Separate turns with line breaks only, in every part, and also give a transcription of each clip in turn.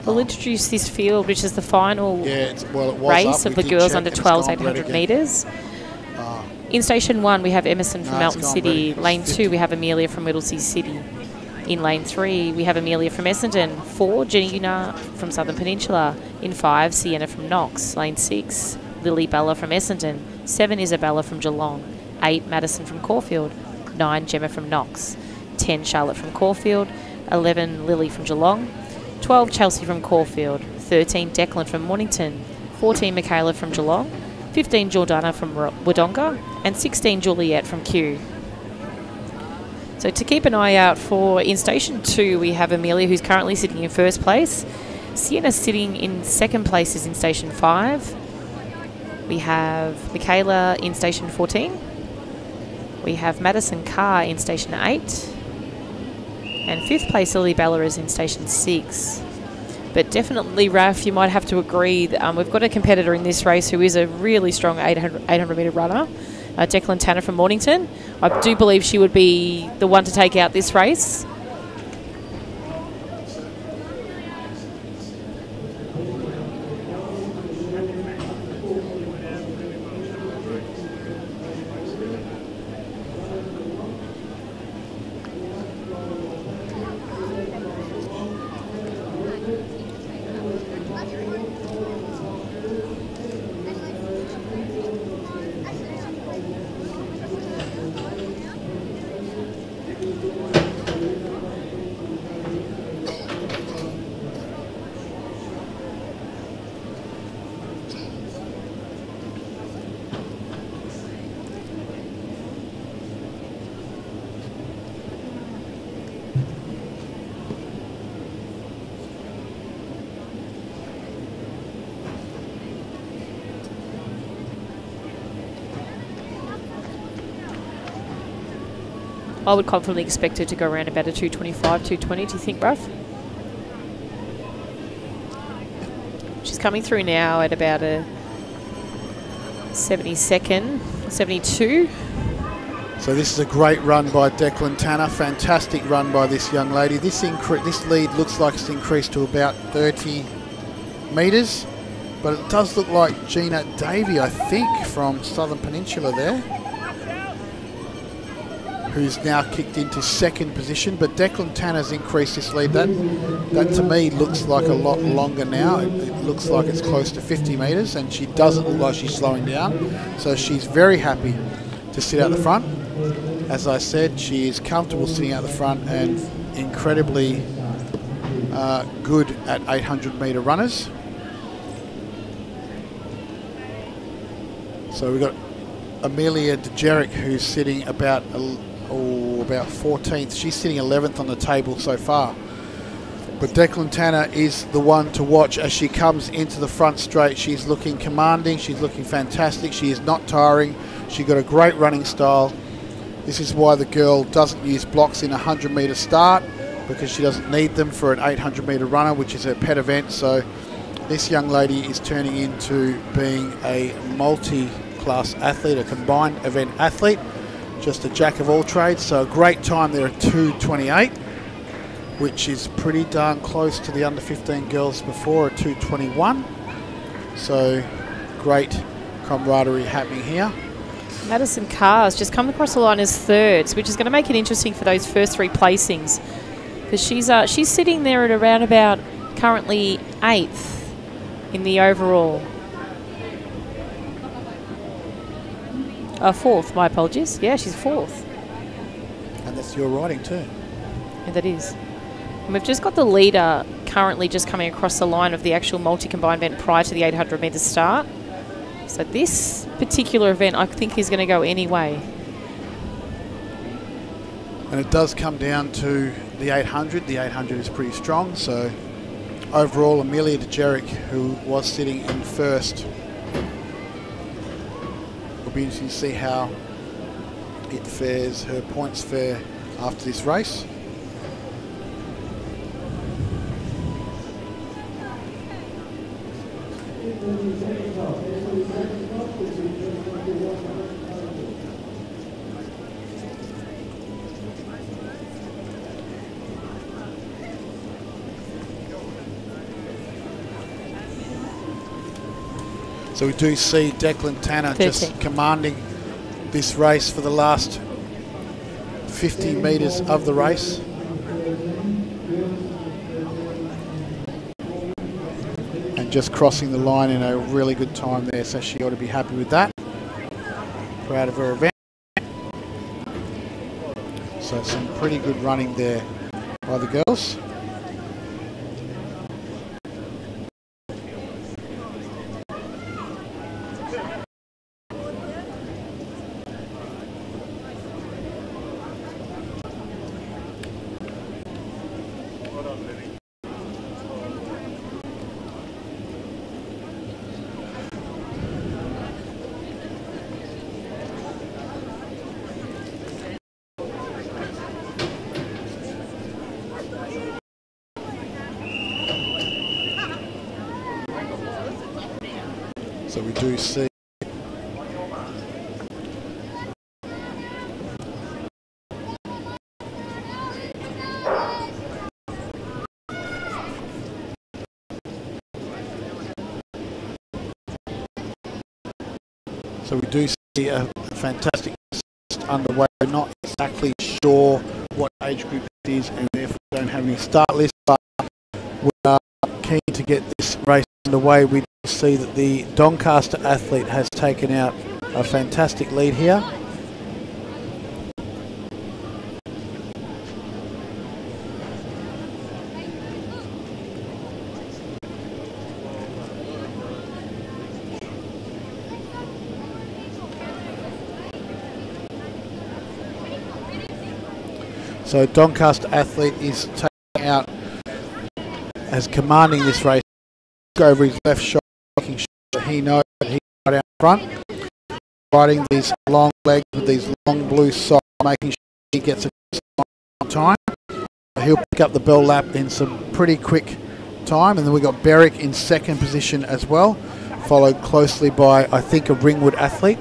We'll introduce this field, which is the final race of the girls under 12s 800 metres. In Station 1, we have Emerson from Melton City. Lane 2, we have Amelia from Dulce City. In Lane 3, we have Amelia from Essendon. 4, Gina from Southern Peninsula. In 5, Sienna from Knox. Lane 6, Lily Bella from Essendon. 7, Isabella from Geelong. 8, Madison from Caulfield. 9, Gemma from Knox. 10, Charlotte from Caulfield. 11, Lily from Geelong. 12, Chelsea from Caulfield. 13, Declan from Mornington. 14, Michaela from Geelong. 15, Jordana from Wodonga. And 16, Juliet from Kew. So to keep an eye out for, in Station 2, we have Amelia, who's currently sitting in first place. Sienna sitting in second place is in Station 5. We have Michaela in Station 14. We have Madison Carr in Station 8. And 5th place, Lily Bella, is in Station 6. But definitely, Raf, you might have to agree that we've got a competitor in this race who is a really strong 800 metre runner, Declan Tanner from Mornington. I do believe she would be the one to take out this race. I would confidently expect her to go around about a 225, 220. Do you think, Ruff? She's coming through now at about a 72.
So this is a great run by Declan Tanner. Fantastic run by this young lady. This lead looks like it's increased to about 30 metres. But it does look like Gina Davey, I think, from Southern Peninsula there, who's now kicked into second position. But Declan Tanner's increased this lead. That to me looks like a lot longer now. It looks like it's close to 50 metres, and she doesn't look like she's slowing down. So she's very happy to sit out the front. As I said, she is comfortable sitting out the front and incredibly good at 800 metre runners. So we've got Amelia DeJeric, who's sitting about 14th. She's sitting 11th on the table so far. But Declan Tanner is the one to watch as she comes into the front straight. She's looking commanding. She's looking fantastic. She is not tiring. She's got a great running style. This is why the girl doesn't use blocks in a 100 metre start, because she doesn't need them for an 800 metre runner, which is her pet event. So this young lady is turning into being a multi-class athlete, a combined event athlete, just a jack of all trades. So a great time there at 2:28, which is pretty darn close to the under 15 girls before at 2:21. So great camaraderie happening here.
Madison Carr's just come across the line as thirds, which is going to make it interesting for those first three placings, because she's sitting there at around about currently 8th in the overall. 4th, my apologies. Yeah, she's 4th.
And that's your riding too.
Yeah, that is. And we've just got the leader currently just coming across the line of the actual multi-combined event prior to the 800 metre start. So this particular event, I think, is going to go any way.
And it does come down to the 800. The 800 is pretty strong. So overall, Amelia DeJeric, who was sitting in first, will be interesting to see how it fares, her points fare after this race. So we do see Declan Tanner just commanding this race for the last 50 metres of the race. And just crossing the line in a really good time there, so she ought to be happy with that. Proud of her event. So some pretty good running there by the girls. So we do see a fantastic underway. Not exactly sure what age group it is, and therefore don't have any start list, but we are keen to get this race underway. We see that the Doncaster athlete has taken out a fantastic lead here. So Doncaster athlete is taking out as commanding this race. Over his left shoulder, making sure that he knows that he's right out front. Riding these long legs with these long blue socks, making sure he gets a time. He'll pick up the bell lap in some pretty quick time. And then we've got Berwick in second position as well, followed closely by, I think, a Ringwood athlete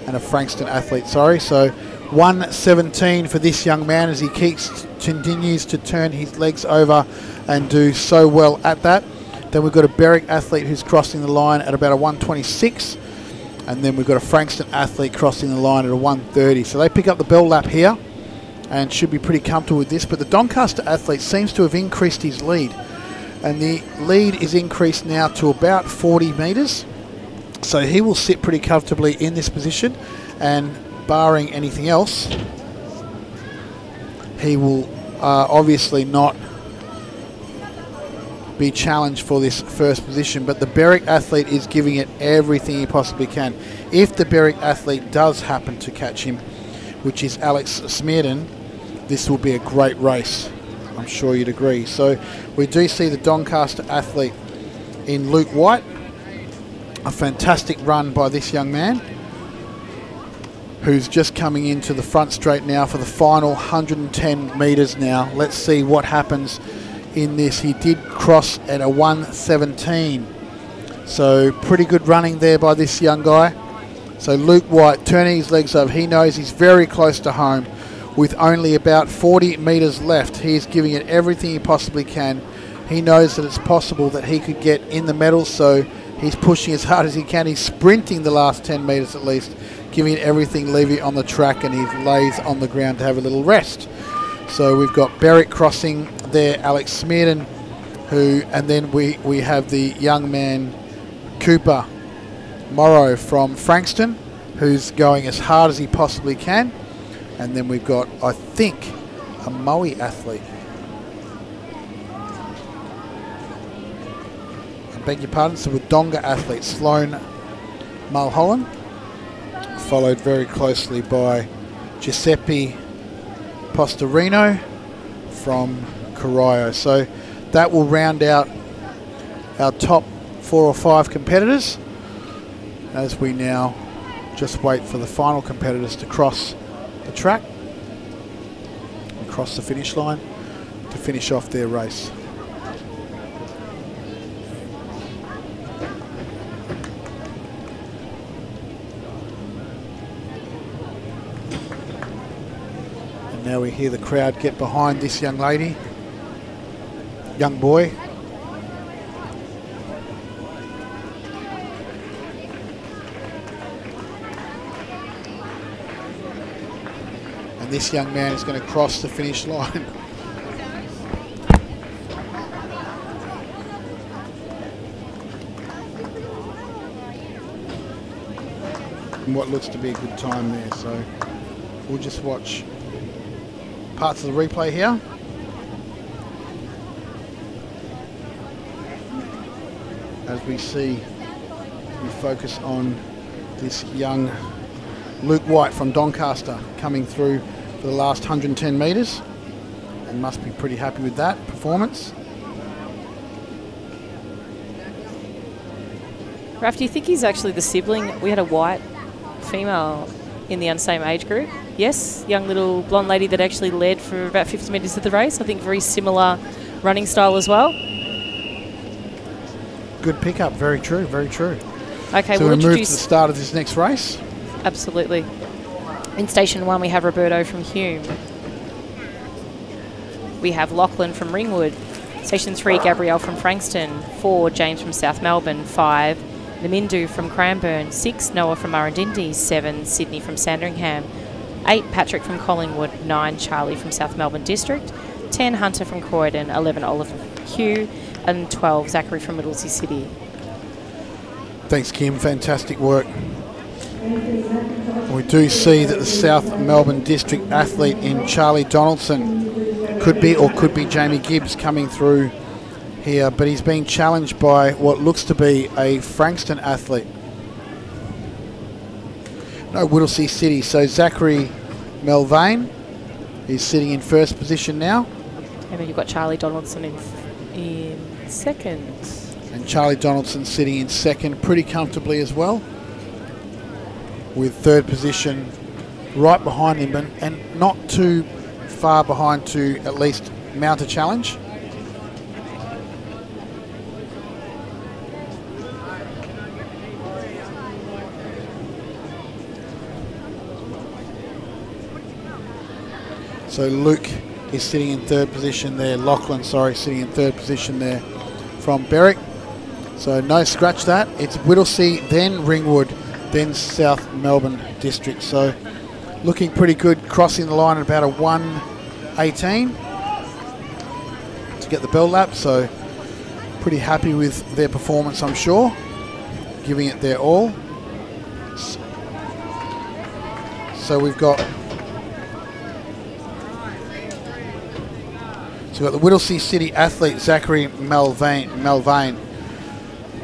and a Frankston athlete, sorry. So 1:17 for this young man as he continues to turn his legs over and do so well at that. Then we've got a Berwick athlete who's crossing the line at about a 1:26, and then we've got a Frankston athlete crossing the line at a 1:30. So they pick up the bell lap here and should be pretty comfortable with this. But the Doncaster athlete seems to have increased his lead, and the lead is increased now to about 40 metres. So he will sit pretty comfortably in this position, and barring anything else, he will obviously not be challenged for this first position. But the Berwick athlete is giving it everything he possibly can. If the Berwick athlete does happen to catch him, which is Alex Smearden, this will be a great race. I'm sure you'd agree. So we do see the Doncaster athlete in Luke White. A fantastic run by this young man, who's just coming into the front straight now for the final 110 metres now. Let's see what happens in this. He did cross at a 1:17. So pretty good running there by this young guy. So Luke White turning his legs over. He knows he's very close to home with only about 40 metres left. He is giving it everything he possibly can. He knows that it's possible that he could get in the medals, so he's pushing as hard as he can. He's sprinting the last 10 metres at least, giving it everything, Levy on the track, and he lays on the ground to have a little rest. So we've got Berwick crossing there, Alex Smearden, and then we have the young man Cooper Morrow from Frankston, who's going as hard as he possibly can. And then we've got, I think, a Moe athlete. I beg your pardon, so with Donga athlete Sloane Mulholland, followed very closely by Giuseppe Postorino from Corio. So that will round out our top 4 or 5 competitors, as we now just wait for the final competitors to cross the track and cross the finish line to finish off their race. And now we hear the crowd get behind this young lady, young boy. And this young man is going to cross the finish line. And what looks to be a good time there, so we'll just watch parts of the replay here. As we see, we focus on this young Luke White from Doncaster coming through for the last 110 metres, and must be pretty happy with that performance.
Raf, do you think he's actually the sibling? We had a white female in the unsame age group. Yes, young little blonde lady that actually led for about 50 metres of the race. I think very similar running style as well.
Good pickup, very true, very true.
Okay,
so we'll move to the start of this next race.
Absolutely. In Station 1, we have Roberto from Hume. We have Lachlan from Ringwood. Station 3, Gabrielle from Frankston. 4, James from South Melbourne. 5, Namindu from Cranbourne. 6, Noah from Murrindindi. 7, Sydney from Sandringham. 8, Patrick from Collingwood. 9, Charlie from South Melbourne District. 10, Hunter from Croydon. 11, Oliver from Kew. And 12, Zachary from Dulce City.
Thanks, Kim. Fantastic work. We do see that the South Melbourne District athlete in Charlie Donaldson could be Jamie Gibbs coming through here, but he's being challenged by what looks to be a Frankston athlete. No, Whittlesea City. So Zachary Melvain is sitting in first position now.
And then you've got Charlie Donaldson in second.
And Charlie Donaldson sitting in second pretty comfortably as well, with third position right behind him, and not too far behind to at least mount a challenge. So Luke is sitting in third position there. Lachlan, sorry, sitting in third position there from Berwick. So no scratch that. It's Whittlesea, then Ringwood, then South Melbourne District. So looking pretty good, crossing the line at about a 1:18 to get the bell lap. So pretty happy with their performance, I'm sure, giving it their all. So we've got the Whittlesea City athlete Zachary Melvain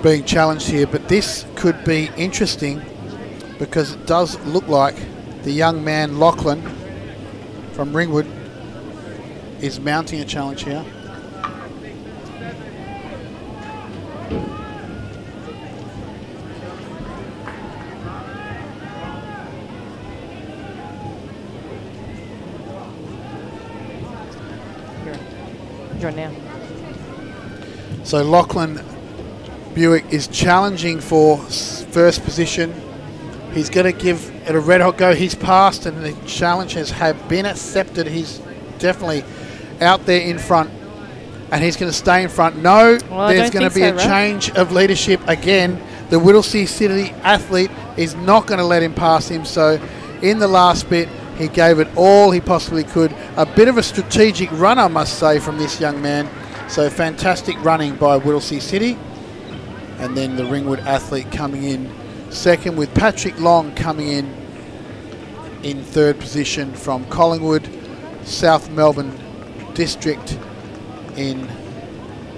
being challenged here, but this could be interesting because it does look like the young man Lachlan from Ringwood is mounting a challenge here.
Now.
So Lachlan Buick is challenging for first position. He's going to give it a red hot go. He's passed and the challenge has been accepted. He's definitely out there in front and he's going to stay in front. No, well, there's going to be a change of leadership again. The Whittlesea City athlete is not going to let him pass him. So in the last bit, he gave it all he possibly could. A bit of a strategic run, I must say, from this young man. So fantastic running by Whittlesea City. And then the Ringwood athlete coming in second, with Patrick Long coming in third position from Collingwood. South Melbourne District in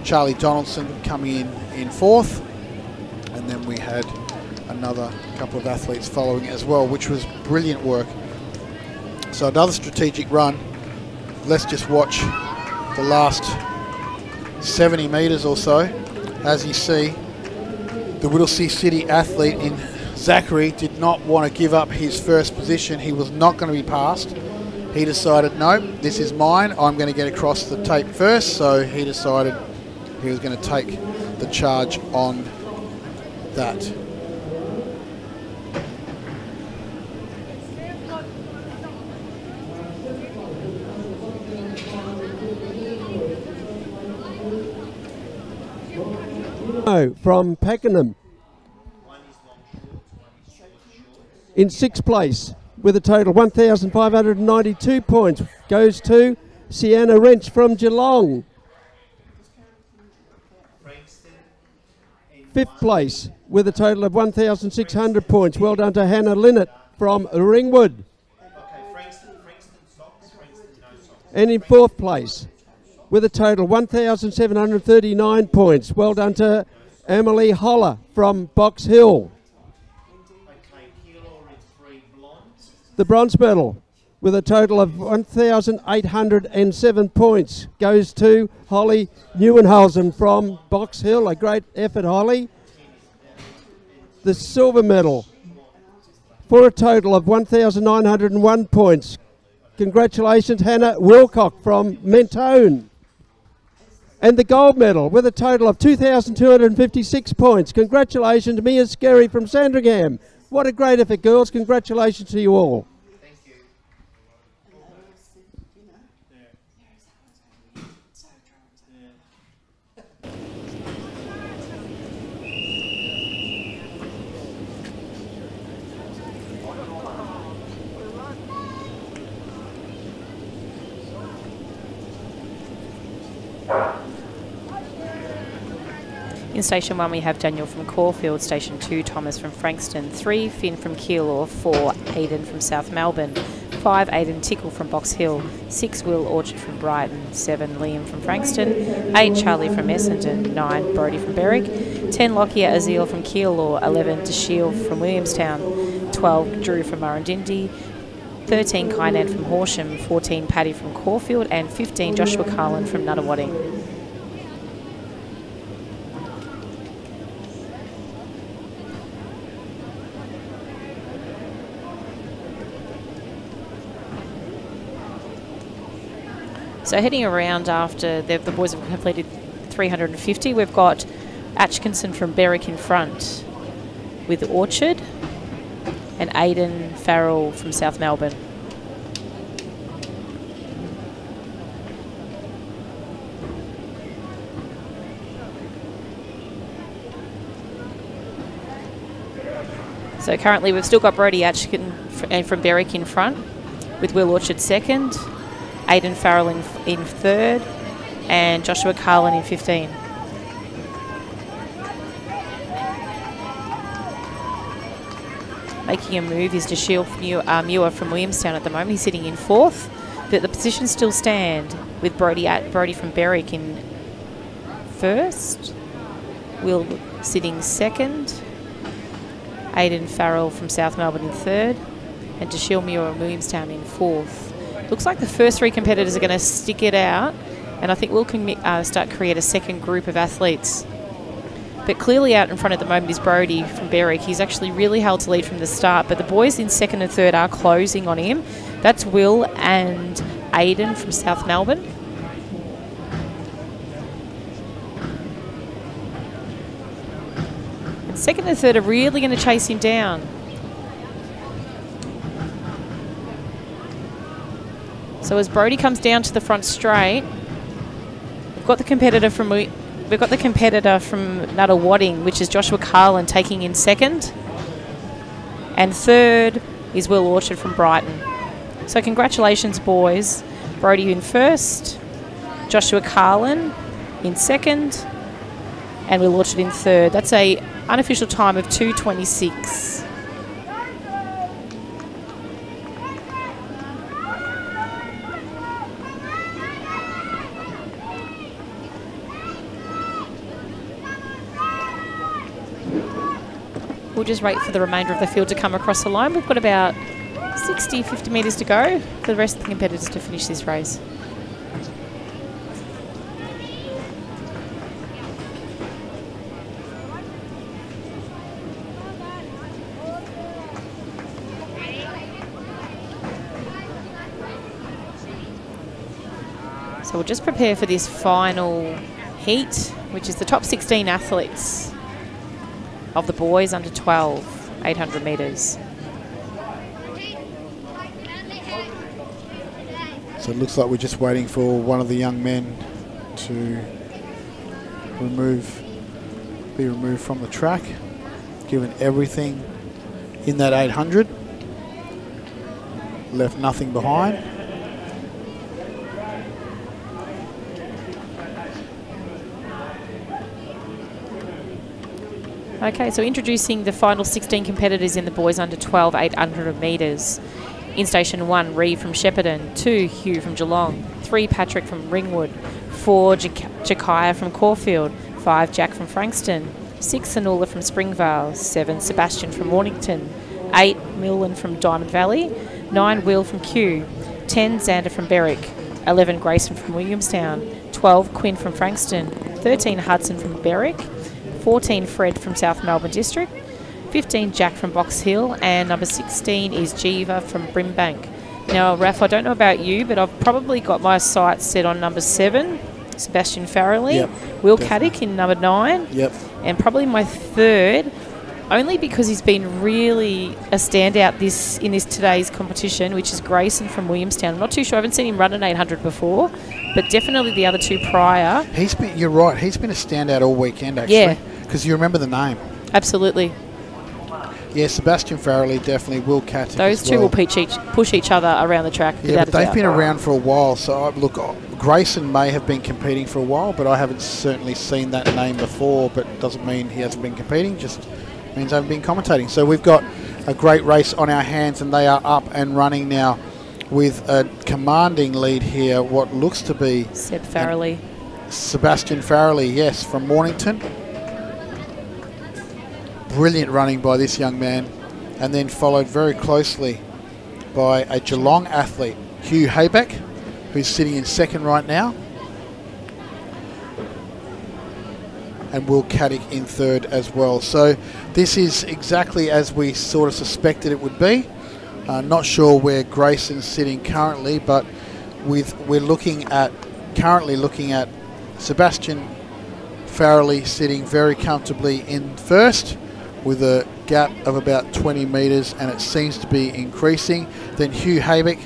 Charlie Donaldson coming in fourth. And then we had another couple of athletes following as well, which was brilliant work. So another strategic run. Let's just watch the last 70 metres or so. As you see, the Whittlesea City athlete in Zachary did not want to give up his first position. He was not going to be passed. He decided, no, this is mine. I'm going to get across the tape first. So he decided he was going to take the charge on that.
From Pakenham in sixth place, with a total 1,592 points goes to Sienna Wrench from Geelong. 5th place with a total of 1,600 points. Well done to Hannah Linnett from Ringwood. And in 4th place with a total 1,739 points. Well done to Emily Holler from Box Hill. The bronze medal with a total of 1,807 points goes to Holly Neuenhausen from Box Hill. A great effort, Holly. The silver medal for a total of 1,901 points. Congratulations, Hannah Wilcock from Mentone. And the gold medal with a total of 2,256 points. Congratulations, Mia Skerry from Sandringham. What a great effort, girls. Congratulations to you all.
Thank you.
In Station 1 we have Daniel from Caulfield, Station 2 Thomas from Frankston, 3 Finn from Keilor, 4 Aiden from South Melbourne, 5 Aiden Tickle from Box Hill, 6 Will Orchard from Brighton, 7 Liam from Frankston, 8 Charlie from Essendon, 9 Brody from Berwick, 10 Lockyer Azil from Keilor, 11 Deshiel from Williamstown, 12 Drew from Murrindindi, 13 Kainan from Horsham, 14 Paddy from Caulfield, and 15 Joshua Carlin from Nada Wadding. So heading around after the boys have completed 350, we've got Atkinson from Berwick in front with Orchard and Aiden Farrell from South Melbourne. So currently we've still got Brody Atkinson from Berwick in front with Will Orchard second, Aiden Farrell in third, and Joshua Carlin in 15. Making a move is Deshiel Muir from Williamstown at the moment. He's sitting in fourth, but the positions still stand with Brody from Berwick in first, Will sitting second, Aiden Farrell from South Melbourne in third, and Deshiel Muir and Williamstown in fourth. Looks like the first three competitors are going to stick it out, and I think we'll start to create a second group of athletes. But clearly out in front at the moment is Brody from Berwick. He's actually really held to lead from the start, but the boys in second and third are closing on him. That's Will and Aiden from South Melbourne. And second and third are really going to chase him down. So as Brody comes down to the front straight, we've got the competitor from Nada Wadding, which is Joshua Carlin, taking in second, and third is Will Orchard from Brighton. So congratulations, boys. Brody in first, Joshua Carlin in second, and Will Orchard in third. That's a unofficial time of 2:26. We'll just wait for the remainder of the field to come across the line. We've got about 60, 50 metres to go for the rest of the competitors to finish this race. So we'll just prepare for this final heat, which is the top 16 athletes of the boys under 12, 800 metres.
So it looks like we're just waiting for one of the young men to be removed from the track, given everything in that 800. left nothing behind.
Okay, so introducing the final 16 competitors in the boys under 12, 800 metres. In Station 1, Reeve from Shepparton, 2, Hugh from Geelong, 3, Patrick from Ringwood, 4, Jakaya from Caulfield, 5, Jack from Frankston, 6, Anula from Springvale, 7, Sebastian from Mornington, 8, Millen from Diamond Valley, 9, Will from Kew, 10, Xander from Berwick, 11, Grayson from Williamstown, 12, Quinn from Frankston, 13, Hudson from Berwick, 14, Fred from South Melbourne District, 15, Jack from Box Hill, and number 16 is Jiva from Brimbank. Now, Raph, I don't know about you, but I've probably got my sights set on number 7, Sebastian Farrelly,
yep,
Will Caddick in number 9,
yep,
and probably my third, only because he's been really a standout in this today's competition, which is Grayson from Williamstown. I'm not too sure, I haven't seen him run an 800 before, but definitely the other two prior.
You're right, he's been a standout all weekend, actually, because you remember the name.
Absolutely.
Yeah, Sebastian Farrelly, definitely. Will Caddick.
Those two will push each other around the track.
Yeah, but they've been around for a while. So, look, Grayson may have been competing for a while, but I haven't certainly seen that name before. But doesn't mean he hasn't been competing, just means I haven't been commentating. So we've got a great race on our hands, and they are up and running now with a commanding lead here, what looks to be
Seb Farrelly.
Sebastian Farrelly, yes, from Mornington. Brilliant running by this young man, and then followed very closely by a Geelong athlete, Hugh Haybeck, who's sitting in second right now, and Will Caddick in third as well. So this is exactly as we sort of suspected it would be. Not sure where Grayson's sitting currently, but we're currently looking at Sebastian Farrelly sitting very comfortably in first, with a gap of about 20 metres, and it seems to be increasing. Then Hugh Haybeck,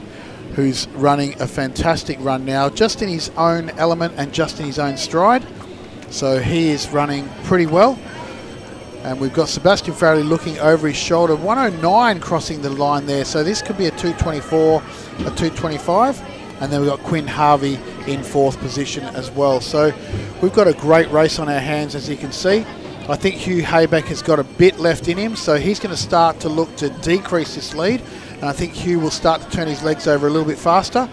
who's running a fantastic run now, just in his own element and just in his own stride. So he is running pretty well. And we've got Sebastian Farrelly looking over his shoulder, 109 crossing the line there. So this could be a 224, a 225. And then we've got Quinn Harvey in fourth position as well. So we've got a great race on our hands, as you can see. I think Hugh Haybeck has got a bit left in him, so he's going to start to look to decrease this lead, and I think Hugh will start to turn his legs over a little bit faster.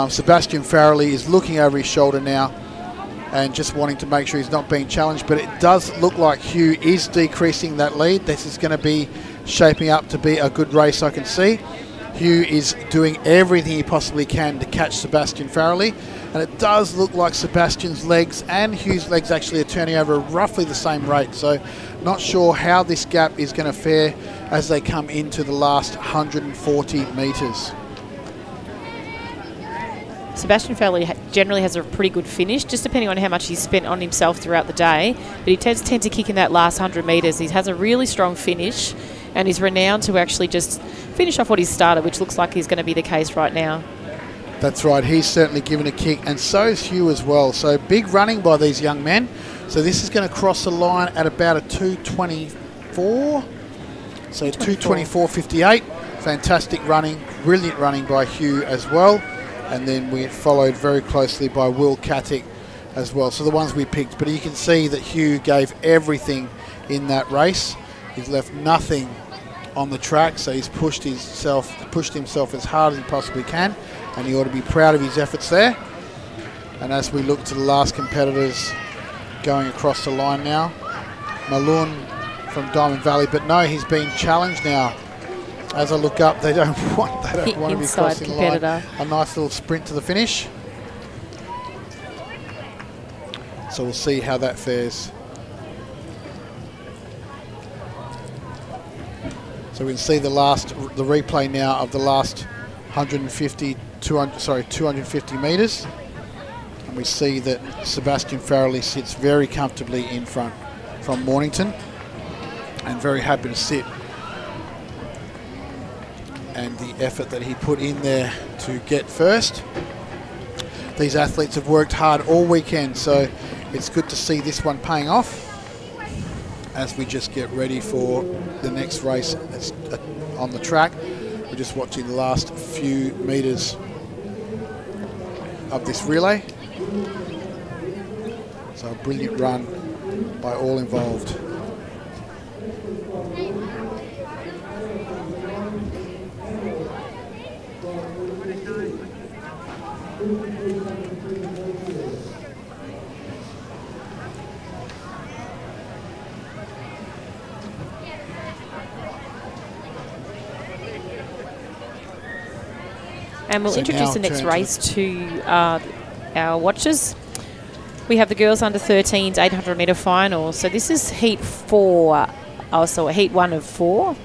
Sebastian Farrelly is looking over his shoulder now and just wanting to make sure he's not being challenged, but it does look like Hugh is decreasing that lead. This is going to be shaping up to be a good race, I can see. Hugh is doing everything he possibly can to catch Sebastian Farrelly, and it does look like Sebastian's legs and Hugh's legs actually are turning over at roughly the same rate. So not sure how this gap is going to fare as they come into the last 140 metres.
Sebastian Farrelly generally has a pretty good finish, just depending on how much he's spent on himself throughout the day. But he tends to kick in that last 100 metres. He has a really strong finish, and he's renowned to actually just finish off what he started, which looks like is going to be the case right now.
That's right, he's certainly given a kick, and so is Hugh as well. So big running by these young men. So this is going to cross the line at about a 224. So 224.58. Fantastic running, brilliant running by Hugh as well. And then we followed very closely by Will Caddick as well. So the ones we picked. But you can see that Hugh gave everything in that race. He's left nothing on the track, so he's pushed himself as hard as he possibly can, and he ought to be proud of his efforts there. And as we look to the last competitors going across the line now, Malone from Diamond Valley, but no, he's being challenged now. As I look up, they don't want to be crossing the line. A nice little sprint to the finish. So we'll see how that fares. So we can see the replay now of the last 250 metres. And we see that Sebastian Farrelly sits very comfortably in front from Mornington, and very happy to sit. And the effort that he put in there to get first. These athletes have worked hard all weekend, so it's good to see this one paying off as we just get ready for the next race on the track. We're just watching the last few metres of this relay. So a brilliant run by all involved.
And we'll introduce the next race to our watchers. We have the girls under 13s 800 metre final. So this is heat 4, also heat 1 of 4.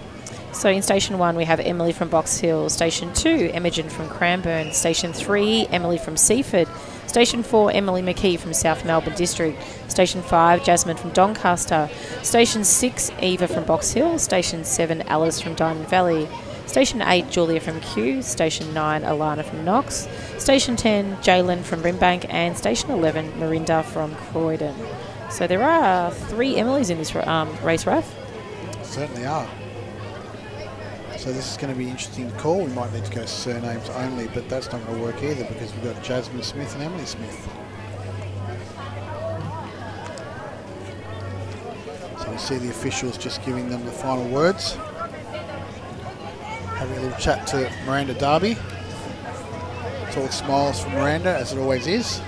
So in station 1 we have Emily from Box Hill, station 2 Imogen from Cranbourne, station 3 Emily from Seaford, station 4 Emily McKee from South Melbourne District, station 5 Jasmine from Doncaster, station 6 Eva from Box Hill, station 7 Alice from Diamond Valley, station 8 Julia from Kew, station 9 Alana from Knox, station 10 Jalen from Brimbank, and station 11 Marinda from Croydon. So there are 3 Emilys in this race, Raf.
Certainly are. So this is going to be interesting to call. We might need to go surnames only, but that's not going to work either because we've got Jasmine Smith and Emily Smith. So we see the officials just giving them the final words. Having a little chat to Miranda Darby. It's all smiles from Miranda, as it always is.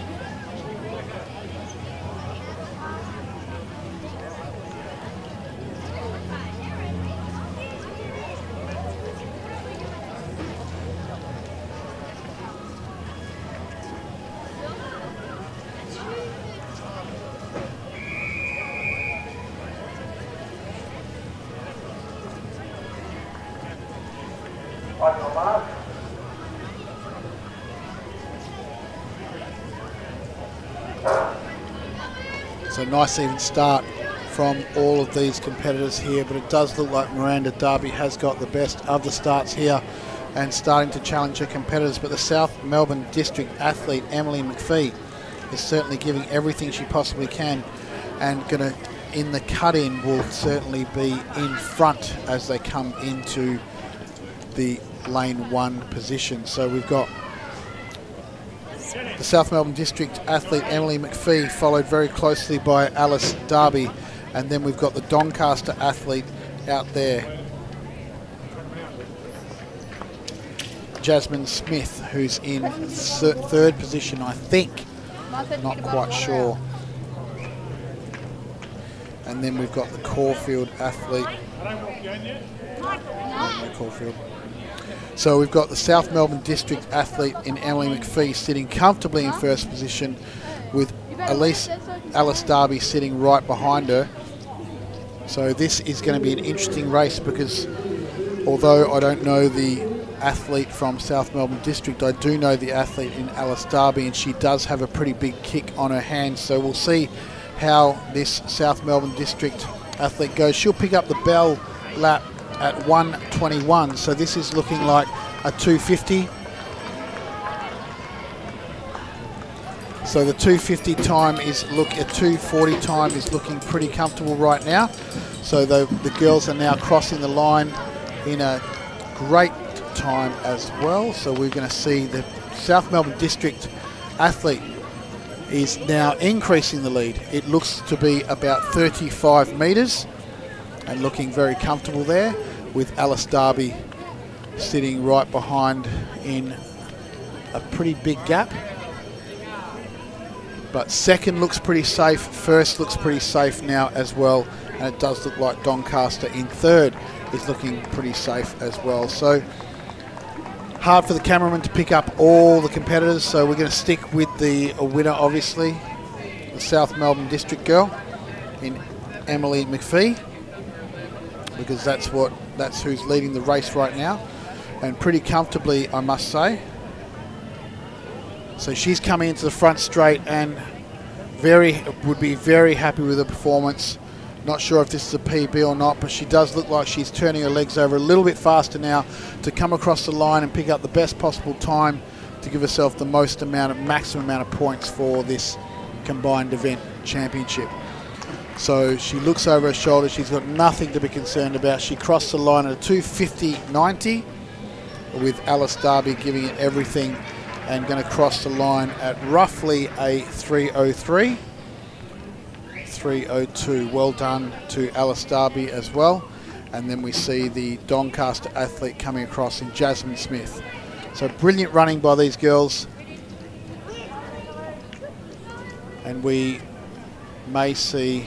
So nice even start from all of these competitors here, but it does look like Miranda Darby has got the best of the starts here and starting to challenge her competitors. But the South Melbourne District athlete Emily McPhee is certainly giving everything she possibly can, and gonna in the cut-in will certainly be in front as they come into the lane 1 position. So we've got the South Melbourne District athlete Emily McPhee, followed very closely by Alice Darby, and then we've got the Doncaster athlete out there, Jasmine Smith, who's in 3rd position, I think, not quite sure. And then we've got the Caulfield athlete. No, Caulfield. So we've got the South Melbourne District athlete in Emily McPhee sitting comfortably in 1st position, with Alice Darby sitting right behind her. So this is going to be an interesting race because although I don't know the athlete from South Melbourne District, I do know the athlete in Alice Darby, and she does have a pretty big kick on her hand. So we'll see how this South Melbourne District athlete goes. She'll pick up the bell lap at 1:21, so this is looking like a 2:50. So the 2:50 time is a 2:40 time is looking pretty comfortable right now. So the girls are now crossing the line in a great time as well. So we're going to see the South Melbourne District athlete is now increasing the lead. It looks to be about 35 metres and looking very comfortable there, with Alice Darby sitting right behind in a pretty big gap. But 2nd looks pretty safe, 1st looks pretty safe now as well, and it does look like Doncaster in 3rd is looking pretty safe as well. So hard for the cameraman to pick up all the competitors, so we're going to stick with the winner, obviously, the South Melbourne District girl in Emily McPhee, because that's who's leading the race right now, and pretty comfortably, I must say. So she's coming into the front straight and would be very happy with her performance. Not sure if this is a PB or not, but she does look like she's turning her legs over a little bit faster now to come across the line and pick up the best possible time to give herself the maximum amount of points for this combined event championship. So she looks over her shoulder. She's got nothing to be concerned about. She crossed the line at a 2:50.90. with Alice Darby giving it everything and going to cross the line at roughly a 3:03. 3:02. Well done to Alice Darby as well. And then we see the Doncaster athlete coming across in Jasmine Smith. So brilliant running by these girls. And we may see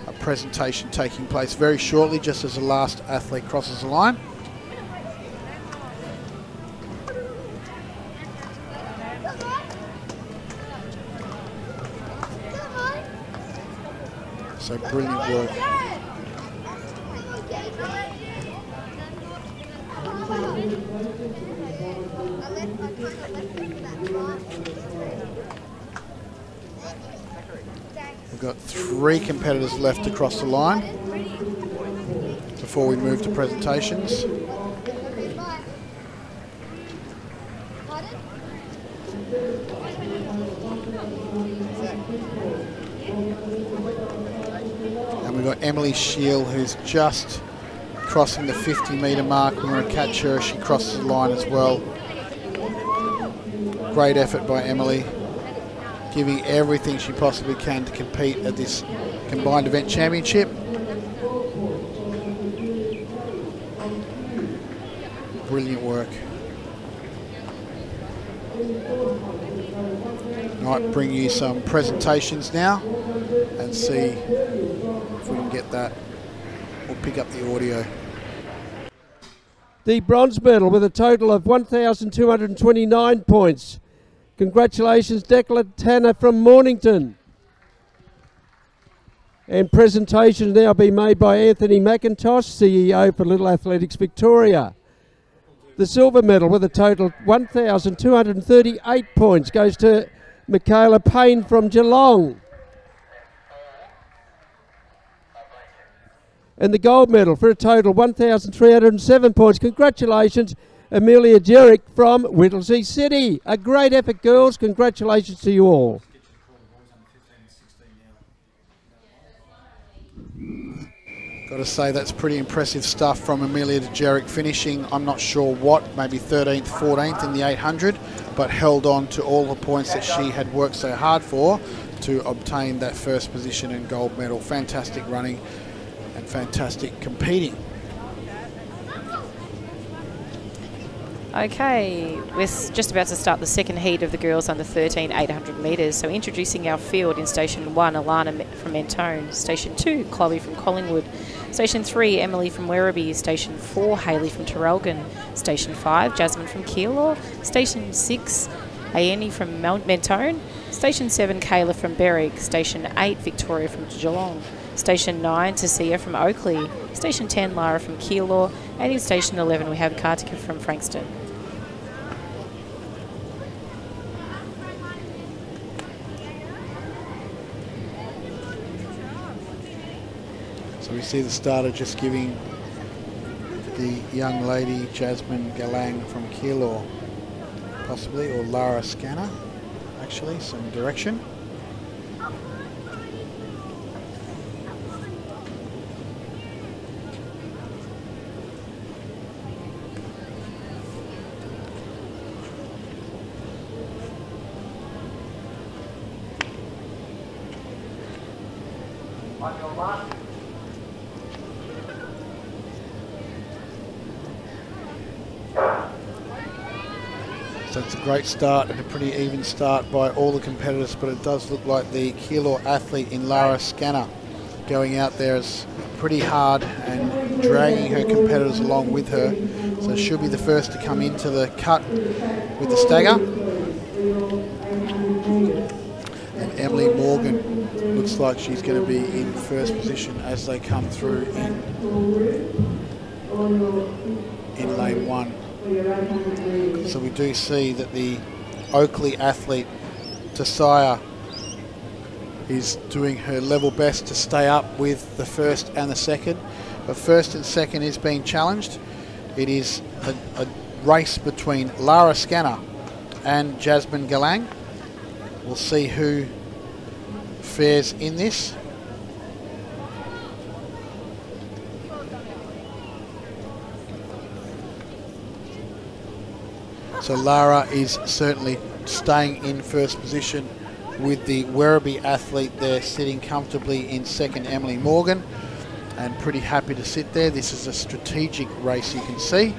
a presentation taking place very shortly, just as the last athlete crosses the line. So brilliant work. We've got 3 competitors left to cross the line before we move to presentations. And we've got Emily Shield, who's just crossing the 50-metre mark. We're going to catch her as she crosses the line as well. Great effort by Emily, giving everything she possibly can to compete at this combined event championship. Brilliant work. I might bring you some presentations now and see if we can get that. We'll pick up the audio.
The bronze medal with a total of 1,229 points. Congratulations, Declan Tanner from Mornington. And presentations now being made by Anthony McIntosh, CEO for Little Athletics Victoria. The silver medal with a total of 1,238 points goes to Michaela Payne from Geelong. And the gold medal for a total of 1,307 points. Congratulations, Amelia Jerick from Dulce City. A great effort, girls. Congratulations to you all.
Got to say, that's pretty impressive stuff from Amelia Jerick, finishing, I'm not sure what, maybe 13th, 14th in the 800, but held on to all the points that she had worked so hard for to obtain that first position and gold medal. Fantastic running and fantastic competing.
Okay, we're just about to start the second heat of the girls under 13 800 metres. So introducing our field in Station 1, Elena from Mentone. Station 2, Chloe from Collingwood. Station 3, Emily from Werribee. Station 4, Hayley from Traralgon. Station 5, Jasmine from Keilor. Station 6, Aiden from Mentone. Station 7, Kayla from Berwick. Station 8, Victoria from Geelong. Station 9, Tasia from Oakley. Station 10, Lara from Keilor. And in Station 11, we have Kartika from Frankston.
So we see the starter just giving the young lady Jasmine Galang from Keilor, possibly, or Lara Scanner, actually, some direction. So it's a great start and a pretty even start by all the competitors, but it does look like the Keilor athlete in Lara Scanner going out there is pretty hard and dragging her competitors along with her. So she'll be the first to come into the cut with the stagger. And Emily Morgan looks like she's going to be in first position as they come through in lane 1. So we do see that the Oakley athlete, Tasia, is doing her level best to stay up with the first and the second. But first and second is being challenged. It is a race between Lara Scanner and Jasmine Galang. We'll see who fares in this. So Lara is certainly staying in first position with the Werribee athlete there, sitting comfortably in second, Emily Morgan, and pretty happy to sit there. This is a strategic race, you can see.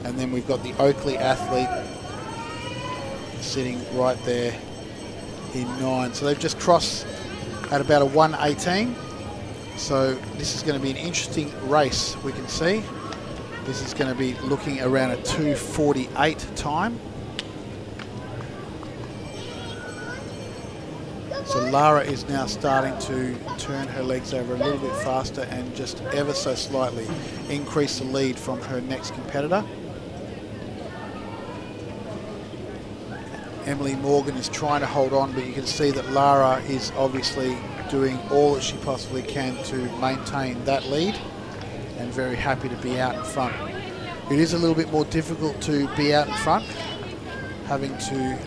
And then we've got the Oakley athlete sitting right there in 9. So they've just crossed at about a 1:18. So this is going to be an interesting race, we can see. This is going to be looking around a 2:48 time. So Lara is now starting to turn her legs over a little bit faster and just ever so slightly increase the lead from her next competitor. Emily Morgan is trying to hold on, but you can see that Lara is obviously doing all that she possibly can to maintain that lead, and very happy to be out in front. It is a little bit more difficult to be out in front, having to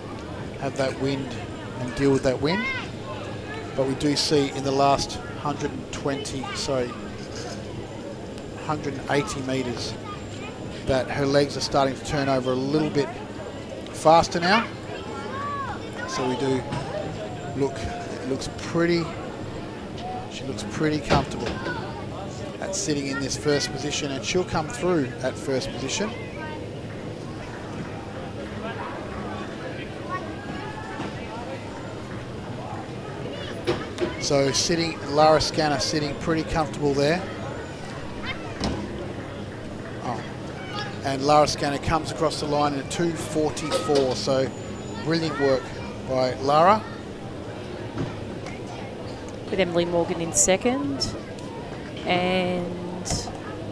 have that wind and deal with that wind. But we do see in the last 180 metres that her legs are starting to turn over a little bit faster now. So we do look, she looks pretty comfortable at sitting in this first position, and she'll come through at first position. So Lara Scanner sitting pretty comfortable there. Oh. And Lara Scanner comes across the line in a 2:44, so brilliant work by Lara.
With Emily Morgan in second. And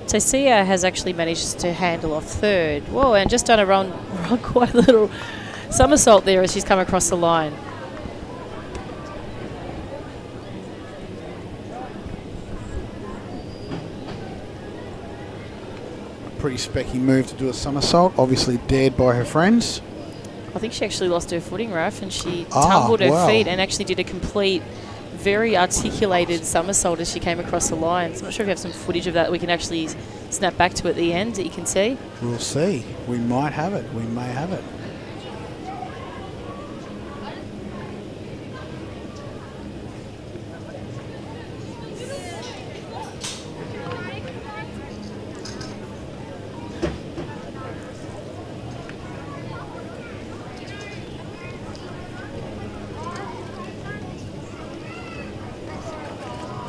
Tosia has actually managed to handle off third. Whoa, and just done a run quite a little somersault there as she's come across the line.
Pretty specky move to do a somersault, obviously dared by her friends.
I think she actually lost her footing, Raf, and she tumbled her feet and actually did a complete, very articulated somersault as she came across the line. So I'm not sure if we have some footage of that we can actually snap back to at the end that you can see.
We'll see. We might have it. We may have it.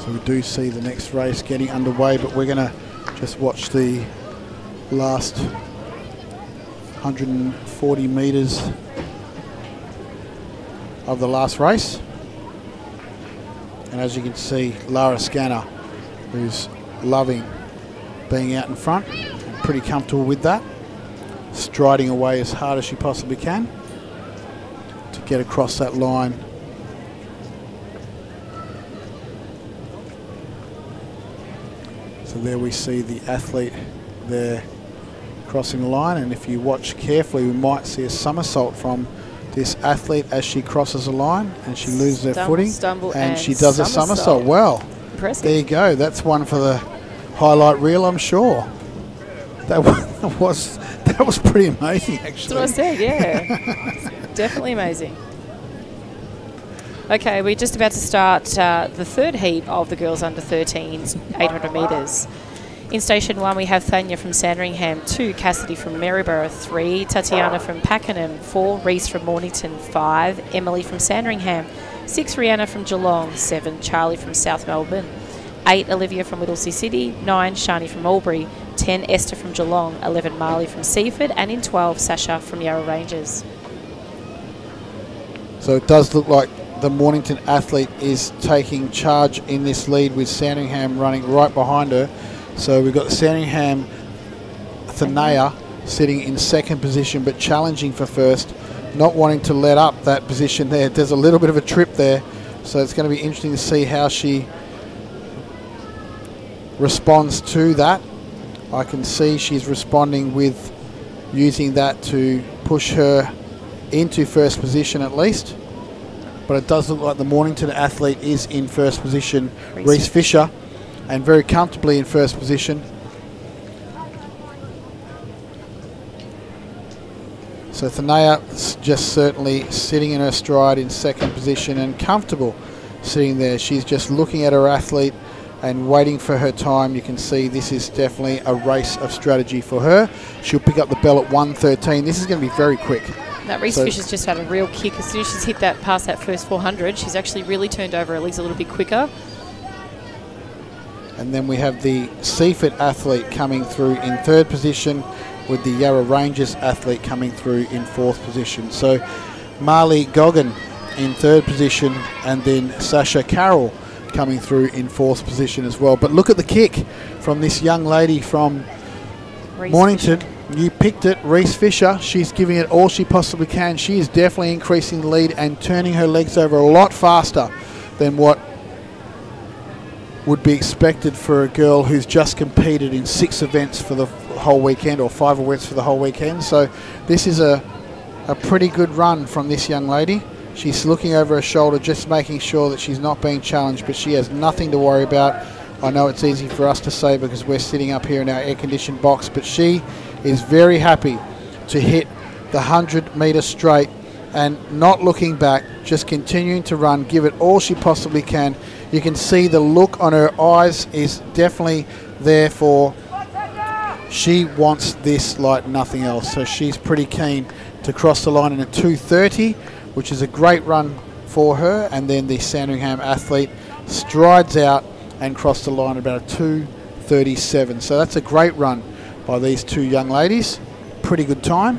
We do see the next race getting underway, but we're going to just watch the last 140 metres of the last race. And as you can see, Lara Scanner, who's loving being out in front, and pretty comfortable with that, striding away as hard as she possibly can to get across that line. So there we see the athlete there crossing the line, and if you watch carefully, we might see a somersault from this athlete as she crosses the line, and she loses her footing, and she does a somersault. Well,
impressive.
There you go. That's one for the highlight reel, I'm sure. That was pretty amazing, actually.
That's what I said. Yeah, definitely amazing. Okay, we're just about to start the third heat of the girls under 13s, 800 metres. In Station 1, we have Thania from Sandringham, 2, Cassidy from Maryborough, 3, Tatiana from Pakenham, 4, Reese from Mornington, 5, Emily from Sandringham, 6, Rihanna from Geelong, 7, Charlie from South Melbourne, 8, Olivia from Dulce City, 9, Shani from Albury, 10, Esther from Geelong, 11, Marley from Seaford, and in 12, Sasha from Yarra Ranges.
So it does look like the Mornington athlete is taking charge in this lead, with Sandringham running right behind her. So we've got the Sandringham Thania sitting in second position, but challenging for first, not wanting to let up that position there. There's a little bit of a trip there, so it's going to be interesting to see how she responds to that. I can see she's responding with using that to push her into first position at least. But it does look like the Mornington athlete is in first position, Reese Fisher, and very comfortably in first position. So Thanaya's just certainly sitting in her stride in second position and comfortable sitting there. She's just looking at her athlete and waiting for her time. You can see this is definitely a race of strategy for her. She'll pick up the bell at 1:13. This is going to be very quick.
That Reese Fisher's just had a real kick. As soon as she's hit that past that first 400, she's actually really turned over her legs a little bit quicker.
And then we have the Seaford athlete coming through in third position, with the Yarra Rangers athlete coming through in fourth position. So Marley Goggin in third position, and then Sasha Carroll coming through in fourth position as well. But look at the kick from this young lady from Mornington. You picked it, Reese Fisher. She's giving it all she possibly can. She is definitely increasing the lead and turning her legs over a lot faster than what would be expected for a girl who's just competed in 6 events for the whole weekend, or 5 events for the whole weekend. So this is a pretty good run from this young lady. She's looking over her shoulder, just making sure that she's not being challenged, but she has nothing to worry about. I know it's easy for us to say because we're sitting up here in our air-conditioned box, but she is very happy to hit the 100-metre straight and not looking back, just continuing to run, give it all she possibly can. You can see the look on her eyes is definitely there for she wants this like nothing else. So she's pretty keen to cross the line in a 2:30, which is a great run for her. And then the Sandringham athlete strides out and crossed the line about a 2:37. So that's a great run by these two young ladies. Pretty good time.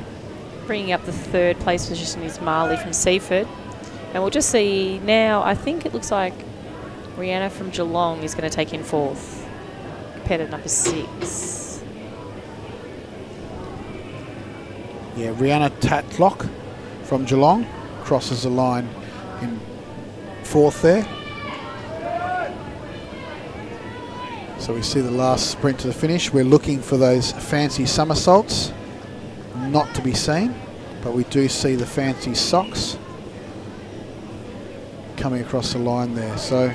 Bringing up the third place position is Marley from Seaford. And we'll just see now, I think it looks like Rihanna from Geelong is going to take in fourth. Competitor number 6.
Yeah, Rihanna Tatlock from Geelong crosses the line in fourth there. So we see the last sprint to the finish. We're looking for those fancy somersaults. Not to be seen, but we do see the fancy socks coming across the line there. So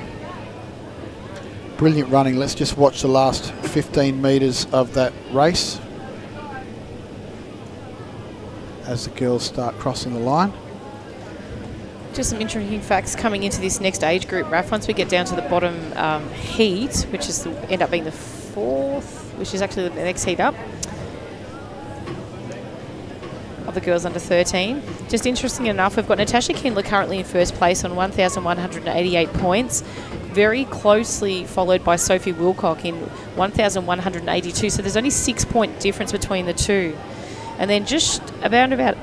brilliant running. Let's just watch the last 15 metres of that race as the girls start crossing the line.
Just some interesting facts coming into this next age group, Raf. Once we get down to the bottom heat, which is end up being the 4th, which is actually the next heat up of the girls under 13. Just interesting enough, we've got Natasha Kindler currently in first place on 1,188 points, very closely followed by Sophie Wilcock in 1,182. So there's only 6-point difference between the two. And then just about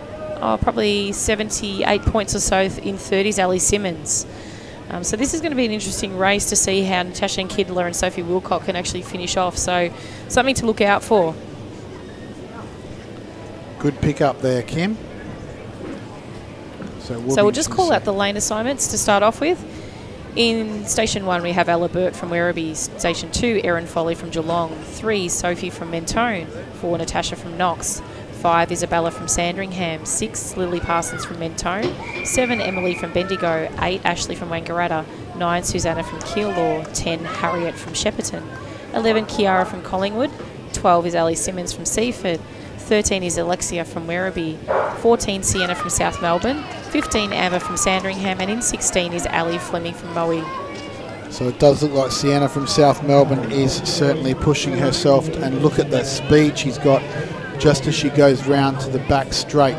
probably 78 points or so in 30s, Ali Simmons. So this is going to be an interesting race to see how Natasha and Kindler and Sophie Wilcock can actually finish off. So something to look out for.
Good pick up there, Kim. So
we'll just call out the lane assignments to start off with. In Station 1, we have Ella Burt from Werribee. Station 2, Erin Foley from Geelong. 3, Sophie from Mentone. 4, Natasha from Knox. 5, Isabella from Sandringham. 6, Lily Parsons from Mentone. 7, Emily from Bendigo. 8, Ashley from Wangaratta. 9, Susanna from Keilor. 10, Harriet from Shepparton. 11, Kiara from Collingwood. 12 is Ali Simmons from Seaford. 13 is Alexia from Werribee. 14, Sienna from South Melbourne. 15, Amber from Sandringham. And in 16 is Ali Fleming from Moe.
So it does look like Sienna from South Melbourne is certainly pushing herself, and look at the speed she's got just as she goes round to the back straight.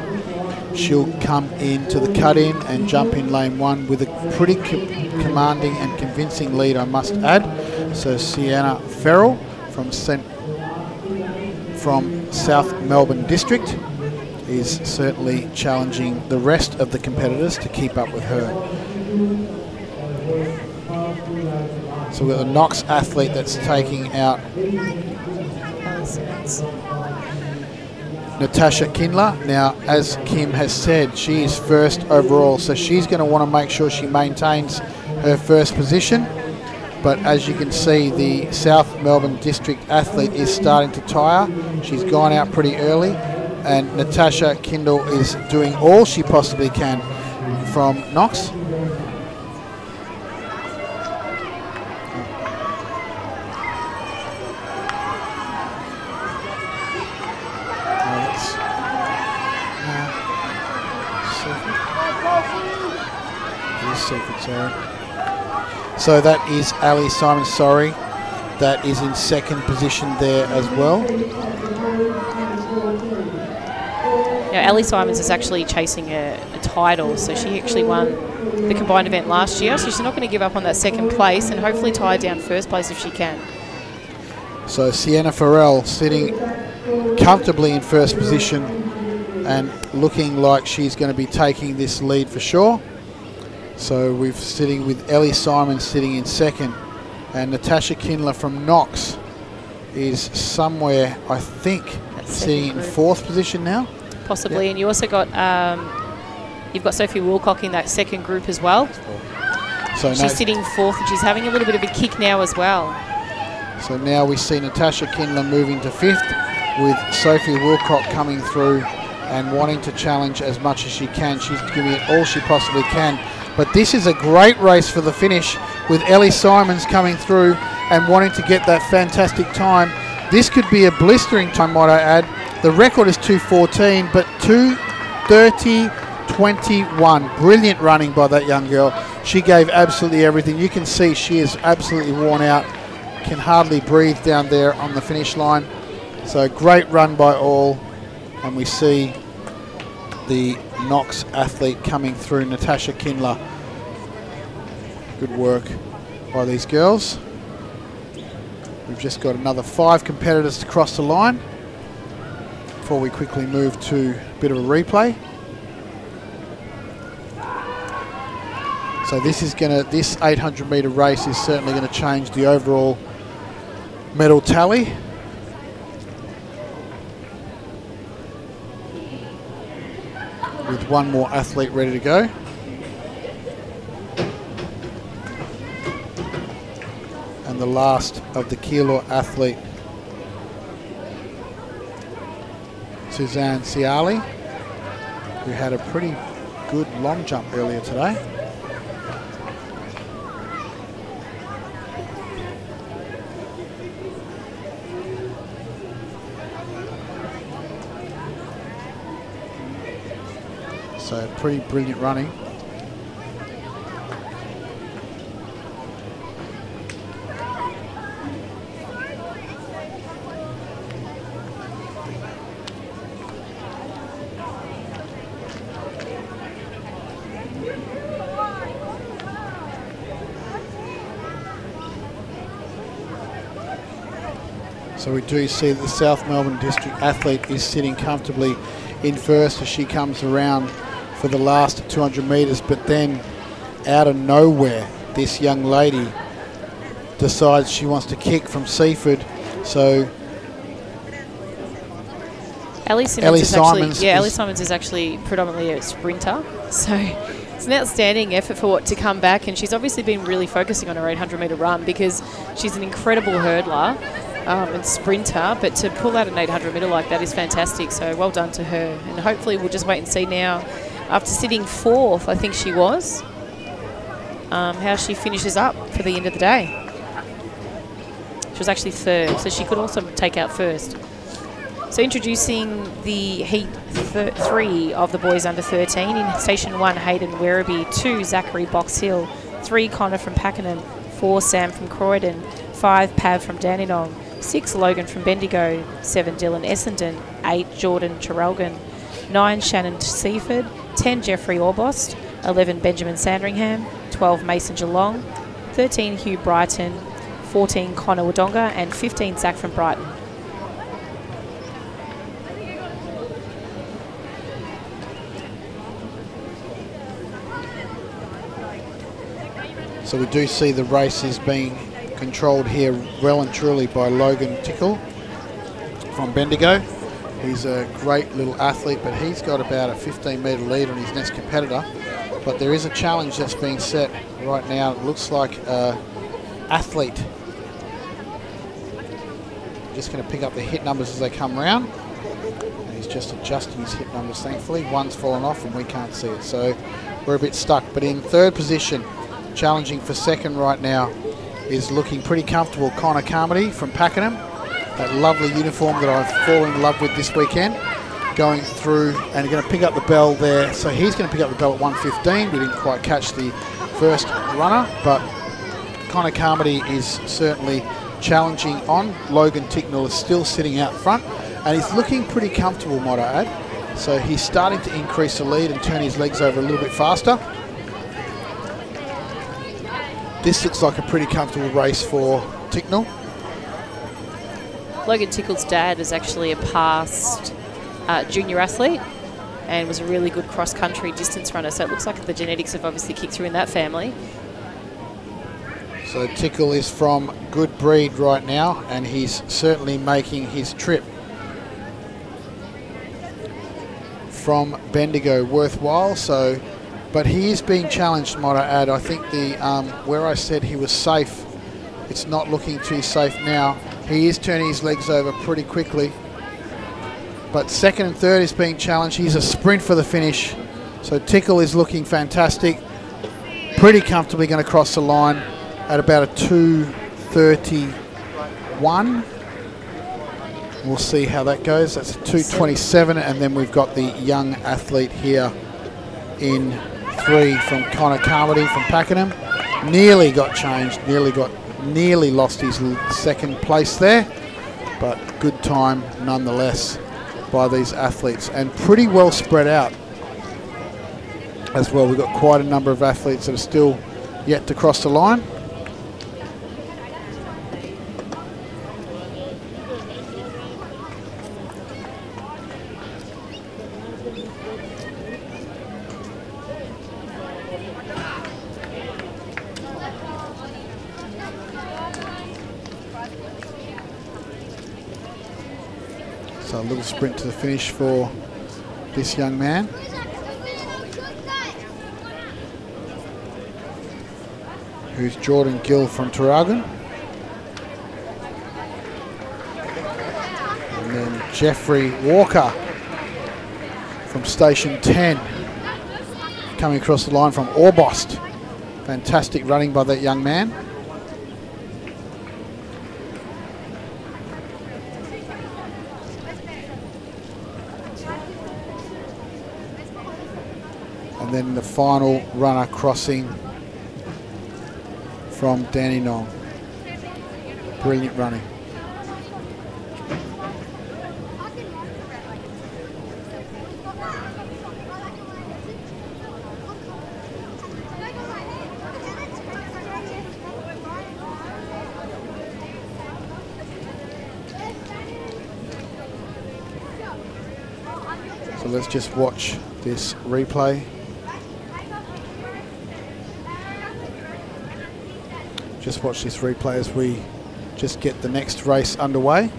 She'll come into the cut-in and jump in lane 1 with a pretty commanding and convincing lead, I must add. So Sienna Farrell from South Melbourne District is certainly challenging the rest of the competitors to keep up with her. So we've got the Knox athlete that's taking out Natasha Kindler. Now, as Kim has said, she is first overall, so she's going to want to make sure she maintains her first position. But as you can see, the South Melbourne District athlete is starting to tire. She's gone out pretty early, and Natasha Kindle is doing all she possibly can from Knox. is Seaford, sorry. So that is Ali Simon, sorry. That is in second position there as well.
Now, Ali Simons is actually chasing a title, so she actually won the combined event last year, so she's not going to give up on that second place and hopefully tie down first place if she can.
So Sienna Farrell sitting comfortably in first position and looking like she's going to be taking this lead for sure. So we're sitting with Ellie Simon sitting in second, and Natasha Kindler from Knox is somewhere, I think, sitting in fourth position now.
Possibly,
yep.
And you also got, you've got Sophie Wilcock in that second group as well. So she's sitting fourth and she's having a little bit of a kick now as well.
So now we see Natasha Kindler moving to fifth with Sophie Wilcock coming through and wanting to challenge as much as she can. She's giving it all she possibly can. But this is a great race for the finish with Ellie Simons coming through and wanting to get that fantastic time. This could be a blistering time, might I add. The record is 2:14, but 2:30.21. Brilliant running by that young girl. She gave absolutely everything. You can see she is absolutely worn out, can hardly breathe down there on the finish line. So great run by all, and we see the Knox athlete coming through, Natasha Kindler. Good work by these girls. We've just got another 5 competitors to cross the line before we quickly move to a bit of a replay. So this 800 metre race is certainly going to change the overall medal tally. With one more athlete ready to go. And the last of the Keilor athlete, Suzanne Ciali, who had a pretty good long jump earlier today. So pretty brilliant running. So we do see that the South Melbourne District athlete is sitting comfortably in first as she comes around for the last 200 metres, but then out of nowhere this young lady decides she wants to kick from Seaford. So
Ellie Simons is actually predominantly a sprinter, so it's an outstanding effort for what to come back, and she's obviously been really focusing on her 800 metre run because she's an incredible hurdler and sprinter, but to pull out an 800 metre like that is fantastic, so well done to her. And hopefully we'll just wait and see now, after sitting fourth, I think she was, how she finishes up for the end of the day. She was actually third, so she could also take out first. So introducing the heat 3 of the boys under 13. In station 1, Hayden Werribee. 2, Zachary Box Hill. 3, Connor from Pakenham. 4, Sam from Croydon. 5, Pav from Dandenong. 6, Logan from Bendigo. 7, Dylan Essendon. 8, Jordan Traralgon. 9, Shannon Seaford. 10, Jeffrey Orbost. 11, Benjamin Sandringham. 12, Mason Geelong. 13, Hugh Brighton. 14, Connor Wodonga. And 15, Zach from Brighton.
So we do see the race is being controlled here well and truly by Logan Tickle from Bendigo. He's a great little athlete, but he's got about a 15 metre lead on his next competitor. But there is a challenge that's being set right now. It looks like an athlete. Just going to pick up the hit numbers as they come round. And he's just adjusting his hit numbers, thankfully. One's fallen off and we can't see it. So we're a bit stuck. But in third position, challenging for second right now, is looking pretty comfortable, Connor Carmody from Pakenham. That lovely uniform that I've fallen in love with this weekend. going through and going to pick up the bell there. So he's going to pick up the bell at 1:15. We didn't quite catch the first runner, but Connor Carmody is certainly challenging on. Logan Ticknell is still sitting out front, and he's looking pretty comfortable, might I add. So he's starting to increase the lead and turn his legs over a little bit faster. This looks like a pretty comfortable race for Ticknell.
Logan Ticknell's dad is actually a past junior athlete and was a really good cross-country distance runner, so it looks like the genetics have obviously kicked through in that family.
So Tickle is from good breed right now, and he's certainly making his trip from Bendigo worthwhile. So, but he is being challenged, might I add. I think the where I said he was safe, it's not looking too safe now. He is turning his legs over pretty quickly. But second and third is being challenged. He's a sprint for the finish. So Tickle is looking fantastic. Pretty comfortably going to cross the line at about a 2:31. We'll see how that goes. That's a 2:27, and then we've got the young athlete here in 3 from Connor Carmody from Pakenham. Nearly got changed, nearly lost his second place there, but good time nonetheless by these athletes, and pretty well spread out as well. We've got quite a number of athletes that are still yet to cross the line. So a little sprint to the finish for this young man. Who's Jordan Gill from Taragon. And then Jeffrey Walker from Station 10 coming across the line from Orbost. Fantastic running by that young man. And then the final runner crossing from Dandenong. Brilliant running. So let's just watch this replay. Just watch this replay as we just get the next race underway.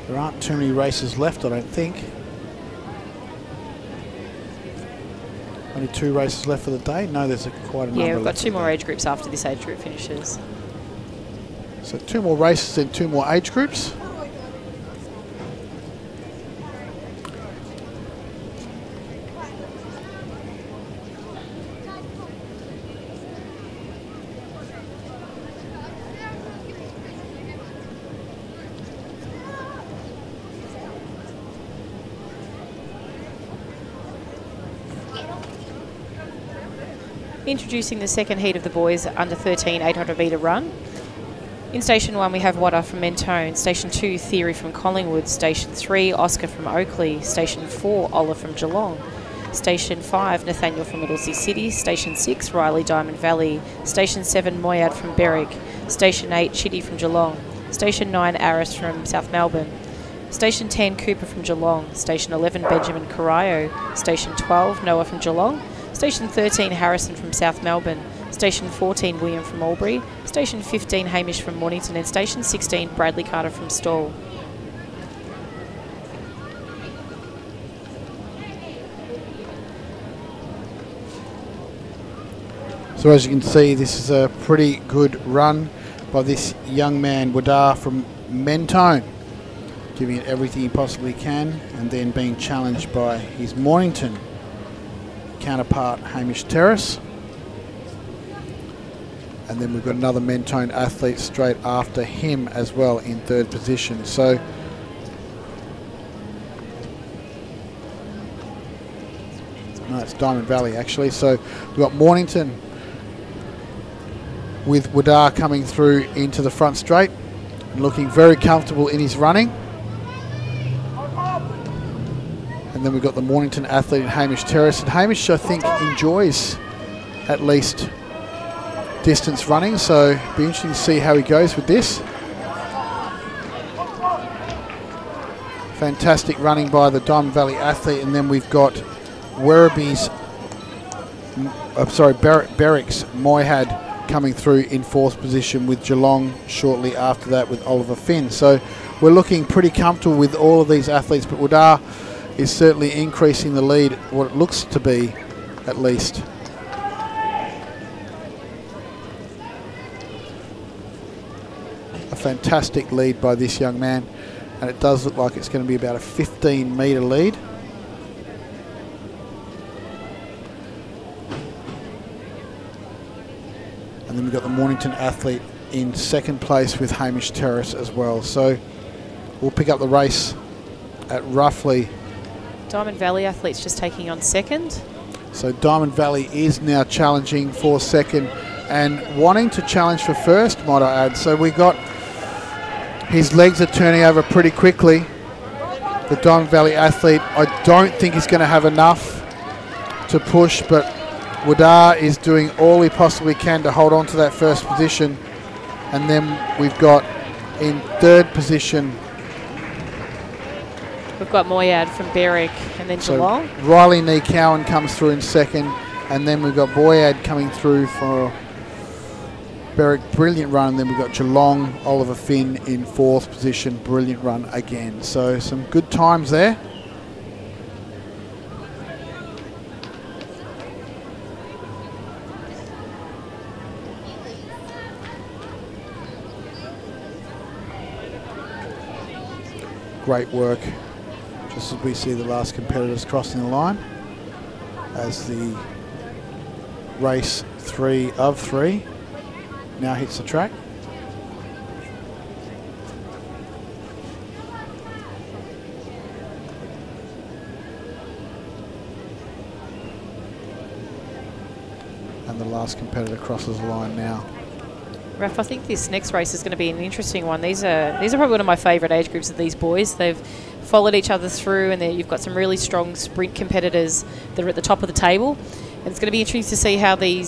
There aren't too many races left, I don't think. Only 2 races left for the day. No, there's quite a number.
Yeah, we've got 2 more age groups after this age group finishes.
So 2 more races and 2 more age groups.
Introducing the second heat of the boys under 13 800 metre run. In Station 1 we have Wada from Mentone, Station 2 Theory from Collingwood, Station 3 Oscar from Oakley, Station 4 Ola from Geelong, Station 5 Nathaniel from Dulce City, Station 6 Riley Diamond Valley, Station 7 Moyad from Berwick, Station 8 Chitty from Geelong, Station 9 Aris from South Melbourne, Station 10 Cooper from Geelong, Station 11 Benjamin Carayo, Station 12 Noah from Geelong, Station 13 Harrison from South Melbourne, Station 14 William from Albury, Station 15 Hamish from Mornington, and Station 16 Bradley Carter from Stawell.
So as you can see, this is a pretty good run by this young man, Wadar from Mentone, giving it everything he possibly can, and then being challenged by his Mornington counterpart, Hamish Terrace. And then we've got another Mentone athlete straight after him as well in 3rd position. So No, it's Diamond Valley actually. So we've got Mornington with Wadar coming through into the front straight and looking very comfortable in his running. And then we've got the Mornington athlete in Hamish Terrace. And Hamish, I think, enjoys at least distance running, so be interesting to see how he goes with this. Fantastic running by the Diamond Valley athlete, and then we've got Werribee's, Berwick's Moyhad coming through in 4th position, with Geelong shortly after that with Oliver Finn. So we're looking pretty comfortable with all of these athletes, but Wadar is certainly increasing the lead, what it looks to be at least. A fantastic lead by this young man, and it does look like it's going to be about a 15-metre lead. And then we've got the Mornington athlete in 2nd place with Hamish Terrace as well. So we'll pick up the race at roughly...
Diamond Valley athlete's just taking on 2nd.
So Diamond Valley is now challenging for 2nd and wanting to challenge for 1st, might I add. So we got... His legs are turning over pretty quickly. The Diamond Valley athlete, I don't think he's going to have enough to push, but Wadar is doing all he possibly can to hold on to that 1st position. And then we've got in 3rd position...
We've got Moyad from Berwick and then Geelong.
So Riley Nee Cowan comes through in 2nd, and then we've got Boyad coming through for Berwick, brilliant run, and then we've got Geelong, Oliver Finn in 4th position, brilliant run again. So some good times there. Great work, just as we see the last competitors crossing the line as the race 3 of 3 now hits the track. And the last competitor crosses the line now.
Raf, I think this next race is going to be an interesting one. These are probably one of my favourite age groups of these boys. They've followed each other through, and you've got some really strong sprint competitors that are at the top of the table. And it's going to be interesting to see how the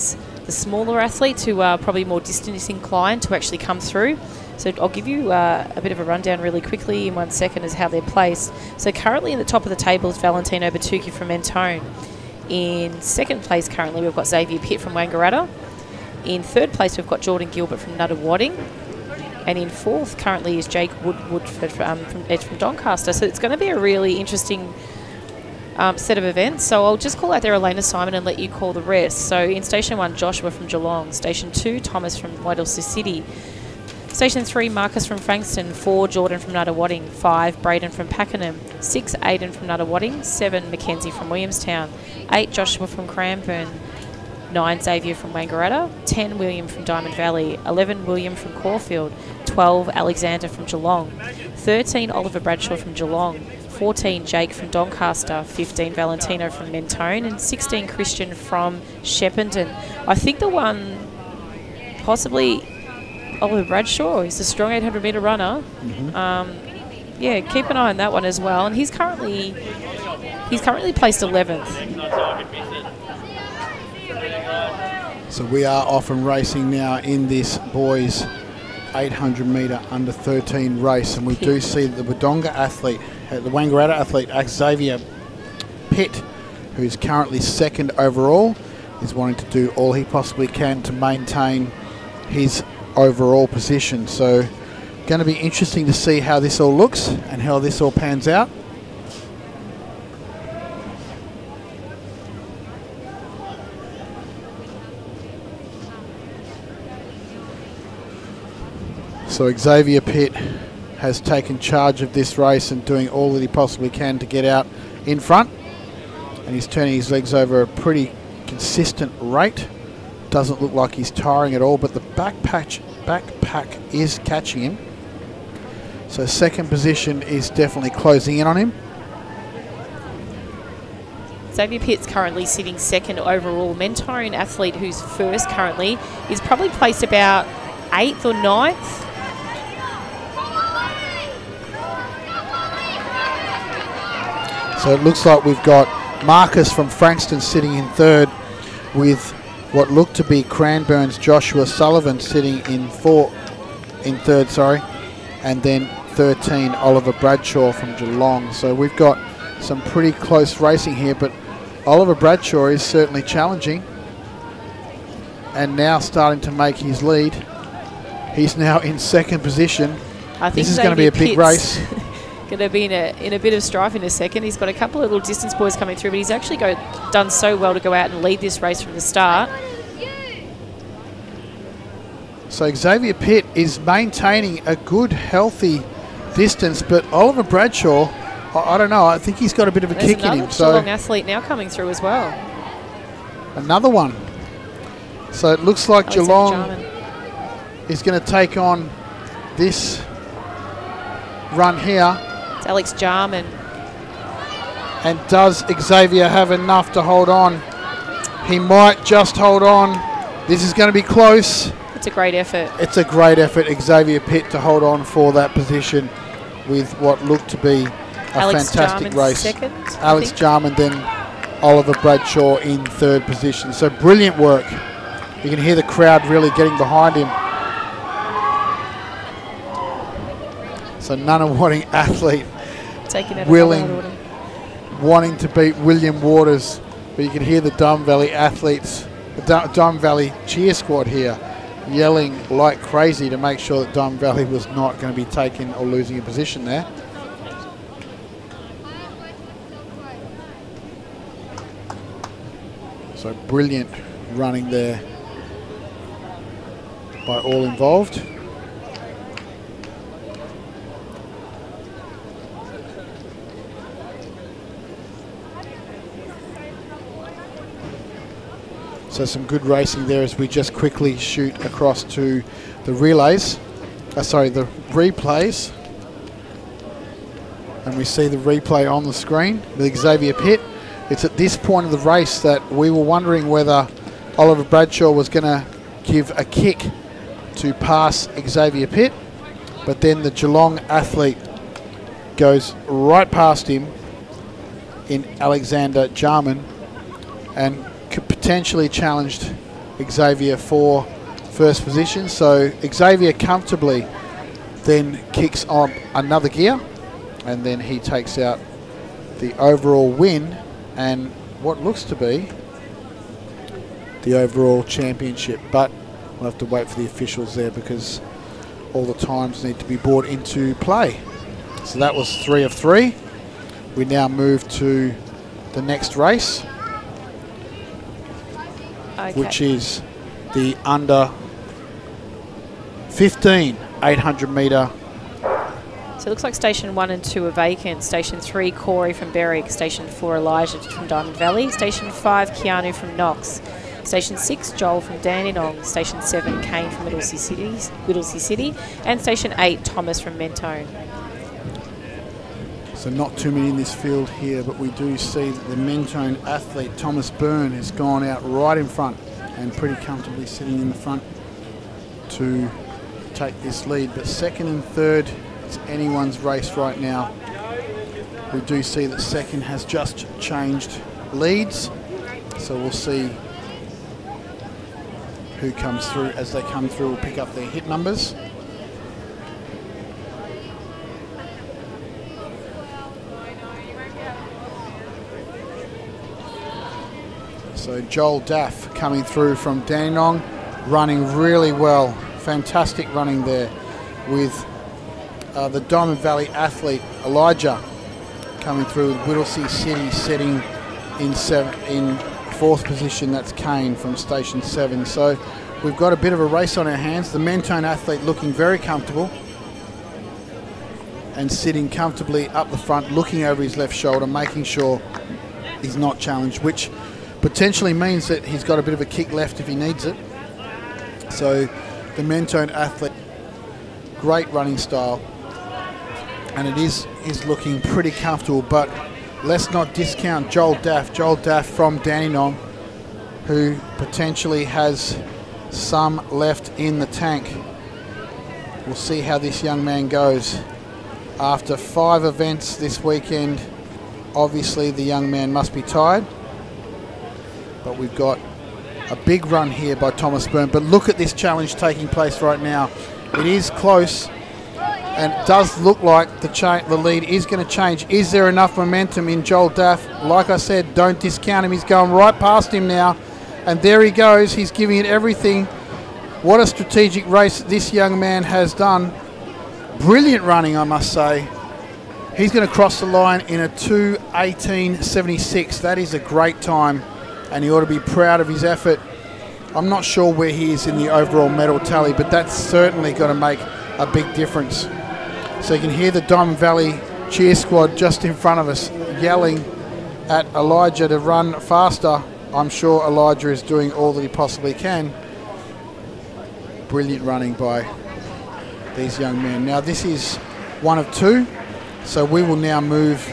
smaller athletes, who are probably more distance inclined, to actually come through. So I'll give you a bit of a rundown really quickly in 1 second as how they're placed. So currently in the top of the table is Valentino Batuki from Mentone. In 2nd place currently we've got Xavier Pitt from Wangaratta. In 3rd place we've got Jordan Gilbert from Nada Wadding. And in 4th currently is Jake Woodford from Doncaster. So it's going to be a really interesting set of events. So I'll just call out there Elena Simon and let you call the rest. So in Station 1, Joshua from Geelong. Station 2, Thomas from Dulce City. Station 3, Marcus from Frankston. 4, Jordan from Nada Wadding. 5, Braden from Pakenham. 6, Aiden from Nada Wadding. 7, Mackenzie from Williamstown. 8, Joshua from Cranbourne. 9, Xavier from Wangaratta. 10, William from Diamond Valley. 11, William from Caulfield. 12, Alexander from Geelong. 13, Oliver Bradshaw from Geelong. 14, Jake from Doncaster. 15, Valentino from Mentone. And 16, Christian from Shepparton. I think the one, possibly Oliver Bradshaw, is a strong 800-metre runner. Mm-hmm. Yeah, keep an eye on that one as well. And he's currently placed 11th.
So we are off and racing now in this boys 800-metre under 13 race, and we do see that the Wodonga athlete, the Wangaratta athlete, Xavier Pitt, who is currently 2nd overall, is wanting to do all he possibly can to maintain his overall position. So going to be interesting to see how this all looks and how this all pans out. So Xavier Pitt has taken charge of this race and doing all that he possibly can to get out in front. And he's turning his legs over a pretty consistent rate. Doesn't look like he's tiring at all, but the backpack is catching him. So 2nd position is definitely closing in on him.
Xavier Pitt's currently sitting second overall. Mentone athlete, who's first currently, is probably placed about 8th or 9th.
So it looks like we've got Marcus from Frankston sitting in third, with what looked to be Cranbourne's Joshua Sullivan sitting in third, sorry, and then 13 Oliver Bradshaw from Geelong. So we've got some pretty close racing here, but Oliver Bradshaw is certainly challenging and now starting to make his lead. He's now in second position.
I think
this is going to be a big race.
Going to be in a bit of strife in a second. He's got a couple of little distance boys coming through, but he's actually done so well to go out and lead this race from the start.
So Xavier Pitt is maintaining a good, healthy distance, but Oliver Bradshaw, I don't know, I think he's got a bit of a kick in him.
So Geelong athlete now coming through as well.
Another one. So it looks like Geelong is going to take on this run here.
It's Alex Jarman.
And does Xavier have enough to hold on? He might just hold on. This is going to be close.
It's a great effort.
It's a great effort, Xavier Pitt, to hold on for that position with what looked to be a fantastic race.
Second,
Alex Jarman, then Oliver Bradshaw in third position. So brilliant work. You can hear the crowd really getting behind him. So Nada Wadding athlete wanting to beat William Waters, but you can hear the Dum Valley athletes, the Dum Valley cheer squad here, yelling like crazy to make sure that Dum Valley was not going to be taking or losing a position there. So brilliant running there by all involved. So some good racing there as we just quickly shoot across to the relays. The replays. And we see the replay on the screen with Xavier Pitt. It's at this point of the race that we were wondering whether Oliver Bradshaw was going to give a kick to pass Xavier Pitt, but then the Geelong athlete goes right past him in Alexander Jarman and potentially challenged Xavier for first position. So Xavier comfortably then kicks on another gear, and then he takes out the overall win and what looks to be the overall championship. But we'll have to wait for the officials there because all the times need to be brought into play. So that was 3 of 3. We now move to the next race, which is the under 15 800 metre.
So it looks like Station 1 and 2 are vacant. Station 3, Corey from Berwick. Station 4, Elijah from Diamond Valley. Station 5, Keanu from Knox. Station 6, Joel from Dandenong. Station 7, Kane from Whittlesea City. And Station 8, Thomas from Mentone.
So not too many in this field here, but we do see that the Mentone athlete Thomas Byrne has gone out right in front and pretty comfortably sitting in the front to take this lead. But second and third, it's anyone's race right now. We do see that second has just changed leads, so we'll see who comes through. As they come through, we'll pick up their hit numbers. So Joel Daff coming through from Dandenong, running really well. Fantastic running there with the Diamond Valley athlete Elijah coming through with Whittlesea City sitting in fourth position. That's Kane from Station 7. So we've got a bit of a race on our hands. The Mentone athlete looking very comfortable and sitting comfortably up the front, looking over his left shoulder, making sure he's not challenged, which potentially means that he's got a bit of a kick left if he needs it. So the Mentone athlete, great running style, and it is looking pretty comfortable, but let's not discount Joel Daff. Joel Daff from Dandenong, who potentially has some left in the tank. We'll see how this young man goes. After 5 events this weekend, obviously the young man must be tired. But we've got a big run here by Thomas Byrne. But look at this challenge taking place right now. It is close, and it does look like the lead is going to change. Is there enough momentum in Joel Daff? Like I said, don't discount him. He's going right past him now. And there he goes. He's giving it everything. What a strategic race this young man has done. Brilliant running, I must say. He's going to cross the line in a 2:18.76. That is a great time, and he ought to be proud of his effort. I'm not sure where he is in the overall medal tally, but that's certainly going to make a big difference. So you can hear the Diamond Valley cheer squad just in front of us yelling at Elijah to run faster. I'm sure Elijah is doing all that he possibly can. Brilliant running by these young men. Now this is 1 of 2, so we will now move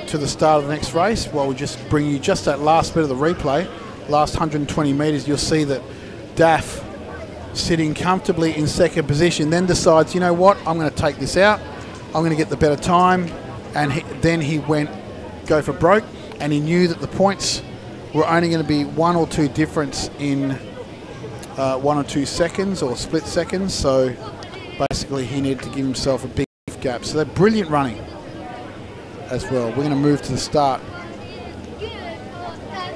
to the start of the next race. Well, we'll just bring you just that last bit of the replay. Last 120 metres, you'll see that Daff sitting comfortably in second position, then decides, you know what, I'm going to take this out, I'm going to get the better time, and then he went go for broke, and he knew that the points were only going to be 1 or 2 difference in 1 or 2 seconds or split seconds, so basically he needed to give himself a big gap. So they're brilliant running as well. We're going to move to the start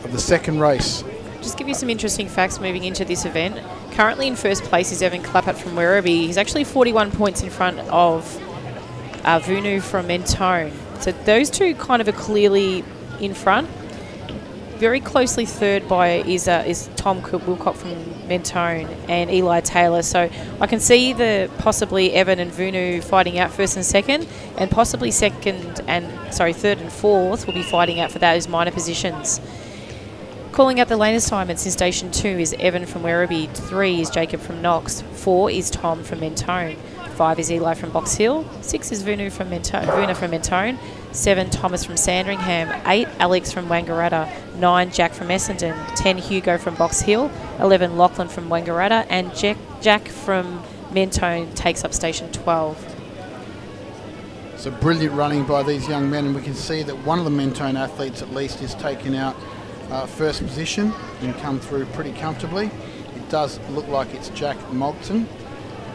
of the second race.
Just give you some interesting facts moving into this event. Currently in first place is Evan Clappert from Werribee. He's actually 41 points in front of Vunu from Mentone. So those two kind of are clearly in front. Very closely third by is Tom Wilcock from Mentone and Eli Taylor. So I can see the possibly Evan and Vunu fighting out first and second, and possibly third and fourth will be fighting out for those minor positions. Calling out the latest time, it's in Station 2 is Evan from Werribee, 3 is Jacob from Knox, 4 is Tom from Mentone, 5 is Eli from Box Hill, 6 is Vuna from Mentone, 7 Thomas from Sandringham, 8 Alex from Wangaratta, 9 Jack from Essendon, 10 Hugo from Box Hill, 11 Lachlan from Wangaratta, and Jack from Mentone takes up Station 12.
So brilliant running by these young men, and we can see that one of the Mentone athletes at least is taken out first position and come through pretty comfortably. It does look like it's Jack Mogson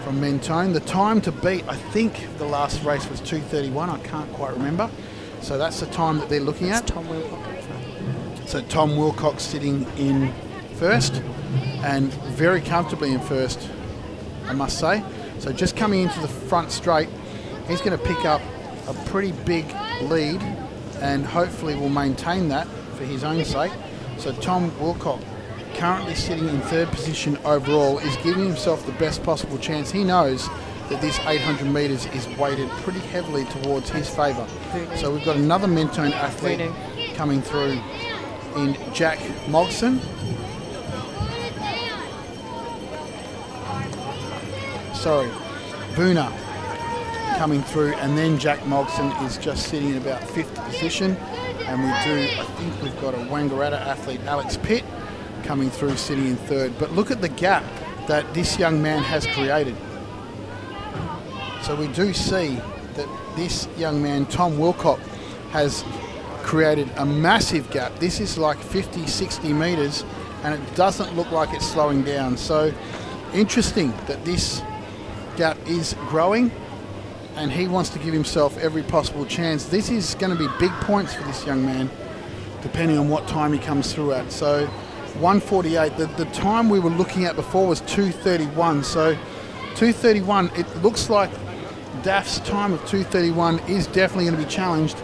from Mentone. The time to beat, I think the last race was 2:31, I can't quite remember. So that's the time that they're looking at.
Tom Wilcock.
So Tom Wilcock sitting in first, and very comfortably in first, I must say. So just coming into the front straight, he's going to pick up a pretty big lead, and hopefully will maintain that for his own sake. So Tom Wilcock, currently sitting in third position overall, is giving himself the best possible chance. He knows that this 800 metres is weighted pretty heavily towards his favour. So we've got another Mentone athlete coming through in Jack Mogson. Sorry, Buena coming through, and then Jack Mogson is just sitting in about 5th position. And I think we've got a Wangaratta athlete, Alex Pitt, coming through sitting in third. But look at the gap that this young man has created. So we do see that this young man, Tom Wilcock, has created a massive gap. This is like 50, 60 metres, and it doesn't look like it's slowing down. So interesting that this gap is growing, and he wants to give himself every possible chance. This is going to be big points for this young man, depending on what time he comes through at. So 1:48, the time we were looking at before was 2:31. So 2:31, it looks like Daff's time of 2:31 is definitely going to be challenged,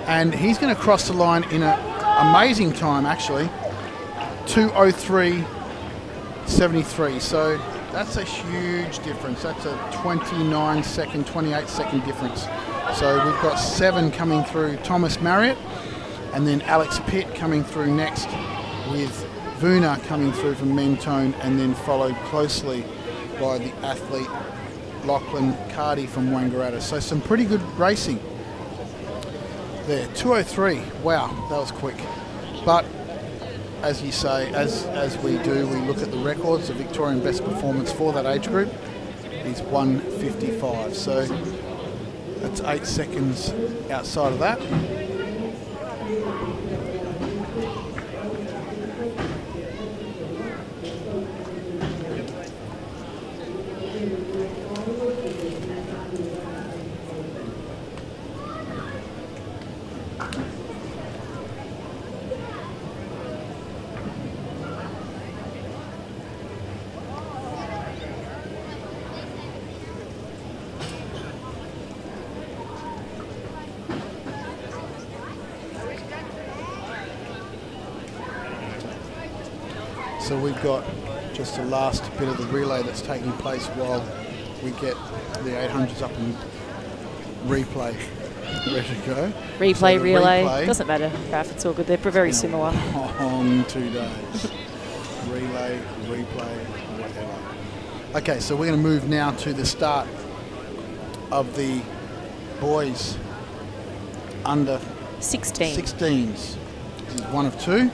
and he's going to cross the line in an amazing time, actually, 2:03.73. So that's a huge difference. That's a 29 second, 28 second difference. So we've got 7 coming through Thomas Marriott, and then Alex Pitt coming through next, with Vuna coming through from Mentone, and then followed closely by the athlete Lachlan Cardy from Wangaratta. So some pretty good racing there. 2:03. Wow, that was quick. But as you say, as we do, we look at the records. The Victorian best performance for that age group is 1:55. So that's 8 seconds outside of that. So we've got just the last bit of the relay that's taking place while we get the 800s up in replay ready to go.
Replay, so relay, doesn't matter, Raf, it's all good. They're very similar.
On 2 days. Relay, replay, whatever. Okay, so we're going to move now to the start of the boys under 16s. This is 1 of 2.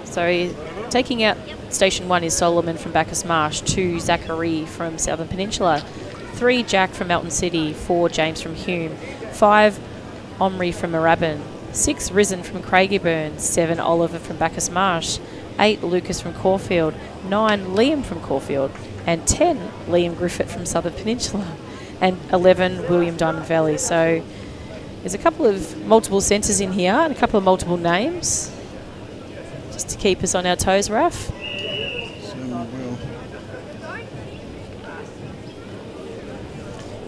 So taking out Station 1 is Solomon from Bacchus Marsh, 2 Zachary from Southern Peninsula, 3 Jack from Melton City, 4 James from Hume, 5 Omri from Moorabbin, 6 Risen from Craigieburn, 7 Oliver from Bacchus Marsh, 8 Lucas from Caulfield, 9 Liam from Caulfield, and 10 Liam Griffith from Southern Peninsula, and 11 William Diamond Valley. So there's a couple of multiple centres in here and a couple of multiple names, just to keep us on our toes, Raf.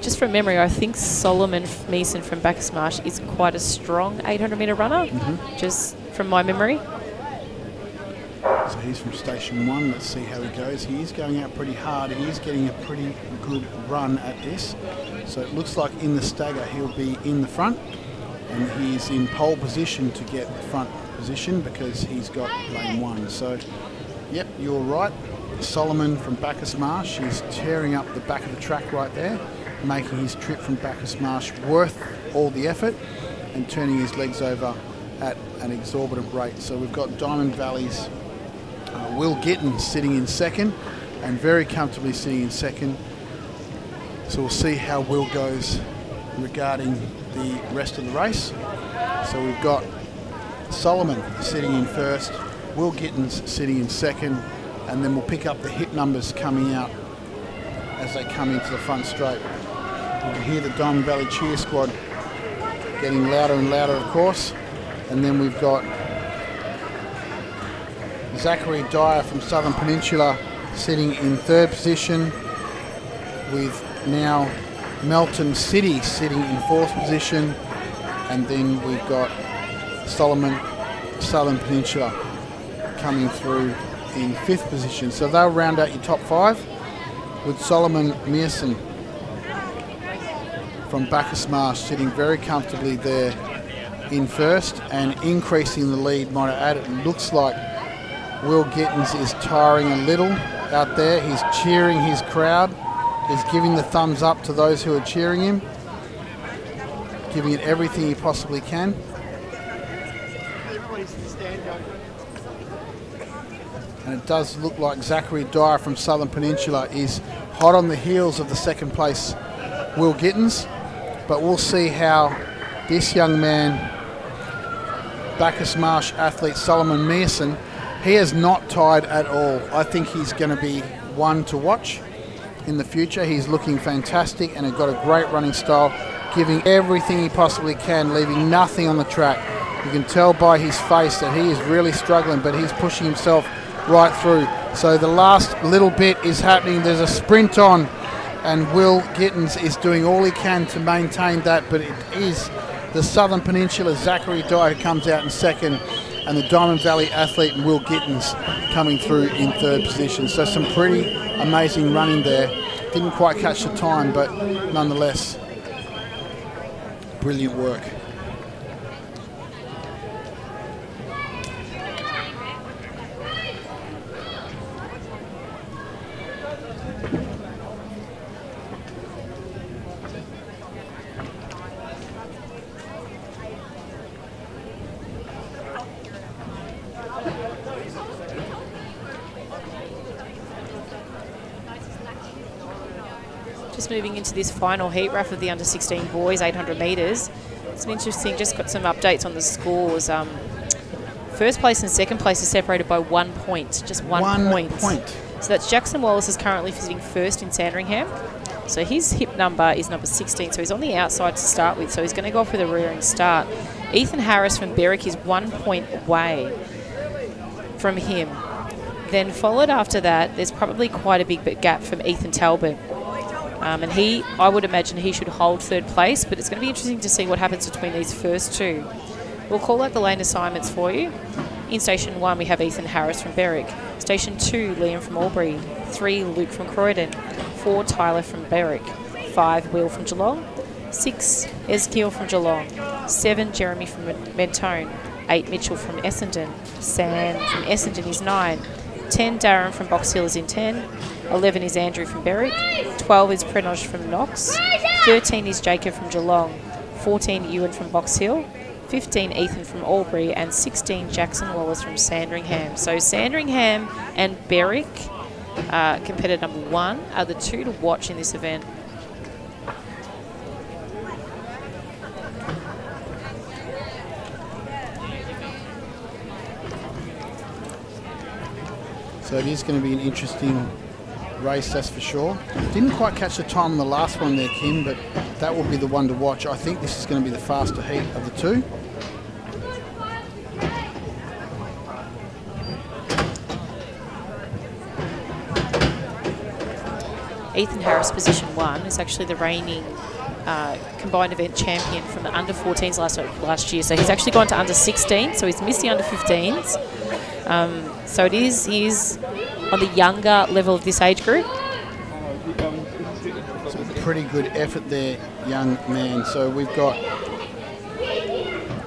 Just from memory, I think Solomon Meeson from Bacchus Marsh is quite a strong 800-metre runner, just from my memory.
So he's from Station 1. Let's see how he goes. He is going out pretty hard. He is getting a pretty good run at this. So it looks like in the stagger he'll be in the front, and he's in pole position to get the front position because he's got lane 1. So, yep, you're right. Solomon from Bacchus Marsh is tearing up the back of the track right there, making his trip from Bacchus Marsh worth all the effort and turning his legs over at an exorbitant rate. So we've got Diamond Valley's Will Gittins sitting in second, and very comfortably sitting in second. So we'll see how Will goes regarding the rest of the race. So we've got Solomon sitting in first, Will Gittins sitting in second, and then we'll pick up the hit numbers coming out as they come into the front straight. You can hear the Diamond Valley cheer squad getting louder and louder, of course. And then we've got Zachary Dyer from Southern Peninsula sitting in third position, with now Melton City sitting in fourth position, and then we've got Solomon Southern Peninsula coming through in fifth position. So they'll round out your top 5 with Solomon Mearson from Bacchus Marsh sitting very comfortably there in first and increasing the lead. Might I add, it looks like Will Gittins is tiring a little out there. He's cheering his crowd. He's giving the thumbs up to those who are cheering him, giving it everything he possibly can. And it does look like Zachary Dyer from Southern Peninsula is hot on the heels of the second place Will Gittins. But we'll see how this young man, Bacchus Marsh athlete Solomon Mearson, he has not tied at all. I think he's going to be one to watch in the future. He's looking fantastic and has got a great running style, giving everything he possibly can, leaving nothing on the track. You can tell by his face that he is really struggling, but he's pushing himself right through. So the last little bit is happening. There's a sprint on, and Will Gittins is doing all he can to maintain that, but it is the Southern Peninsula Zachary Dyer who comes out in second, and the Diamond Valley athlete Will Gittins coming through in third position. So some pretty amazing running there. Didn't quite catch the time, but nonetheless, brilliant work.
Just moving into this final heat wrap of the under-16 boys, 800 metres. Some interesting, just got some updates on the scores. First place and second place are separated by 1 point, just one point. So that's Jackson Wallace is currently sitting first in Sandringham. So his hip number is number 16, so he's on the outside to start with, so he's going to go off with a rearing start. Ethan Harris from Berwick is 1 point away from him. Then followed after that, there's probably quite a big gap from Ethan Talbot. And I would imagine he should hold third place, but it's going to be interesting to see what happens between these first two. We'll call out the lane assignments for you. In Station 1, we have Ethan Harris from Berwick. Station 2, Liam from Albury. 3, Luke from Croydon. 4, Tyler from Berwick. 5, Will from Geelong. 6, Ezekiel from Geelong. 7, Jeremy from Mentone. 8, Mitchell from Essendon. Sam from Essendon is 9. 10, Darren from Box Hill is in 10. 11 is Andrew from Berwick. 12 is Prenoj from Knox. 13 is Jacob from Geelong. 14, Ewan from Box Hill. 15, Ethan from Albury. And 16, Jackson Wallace from Sandringham. So Sandringham and Berwick, competitor number 1, are the two to watch in this event.
So it is going to be an interesting race, that's for sure. Didn't quite catch the time on the last one there, Kim, but that will be the one to watch. I think this is going to be the faster heat of the two.
Ethan Harris, position 1, is actually the reigning combined event champion from the under 14s last year. So he's actually gone to under 16, so he's missed the under 15s. So he's on the younger level of this age group.
It's a pretty good effort there, young man. So we've got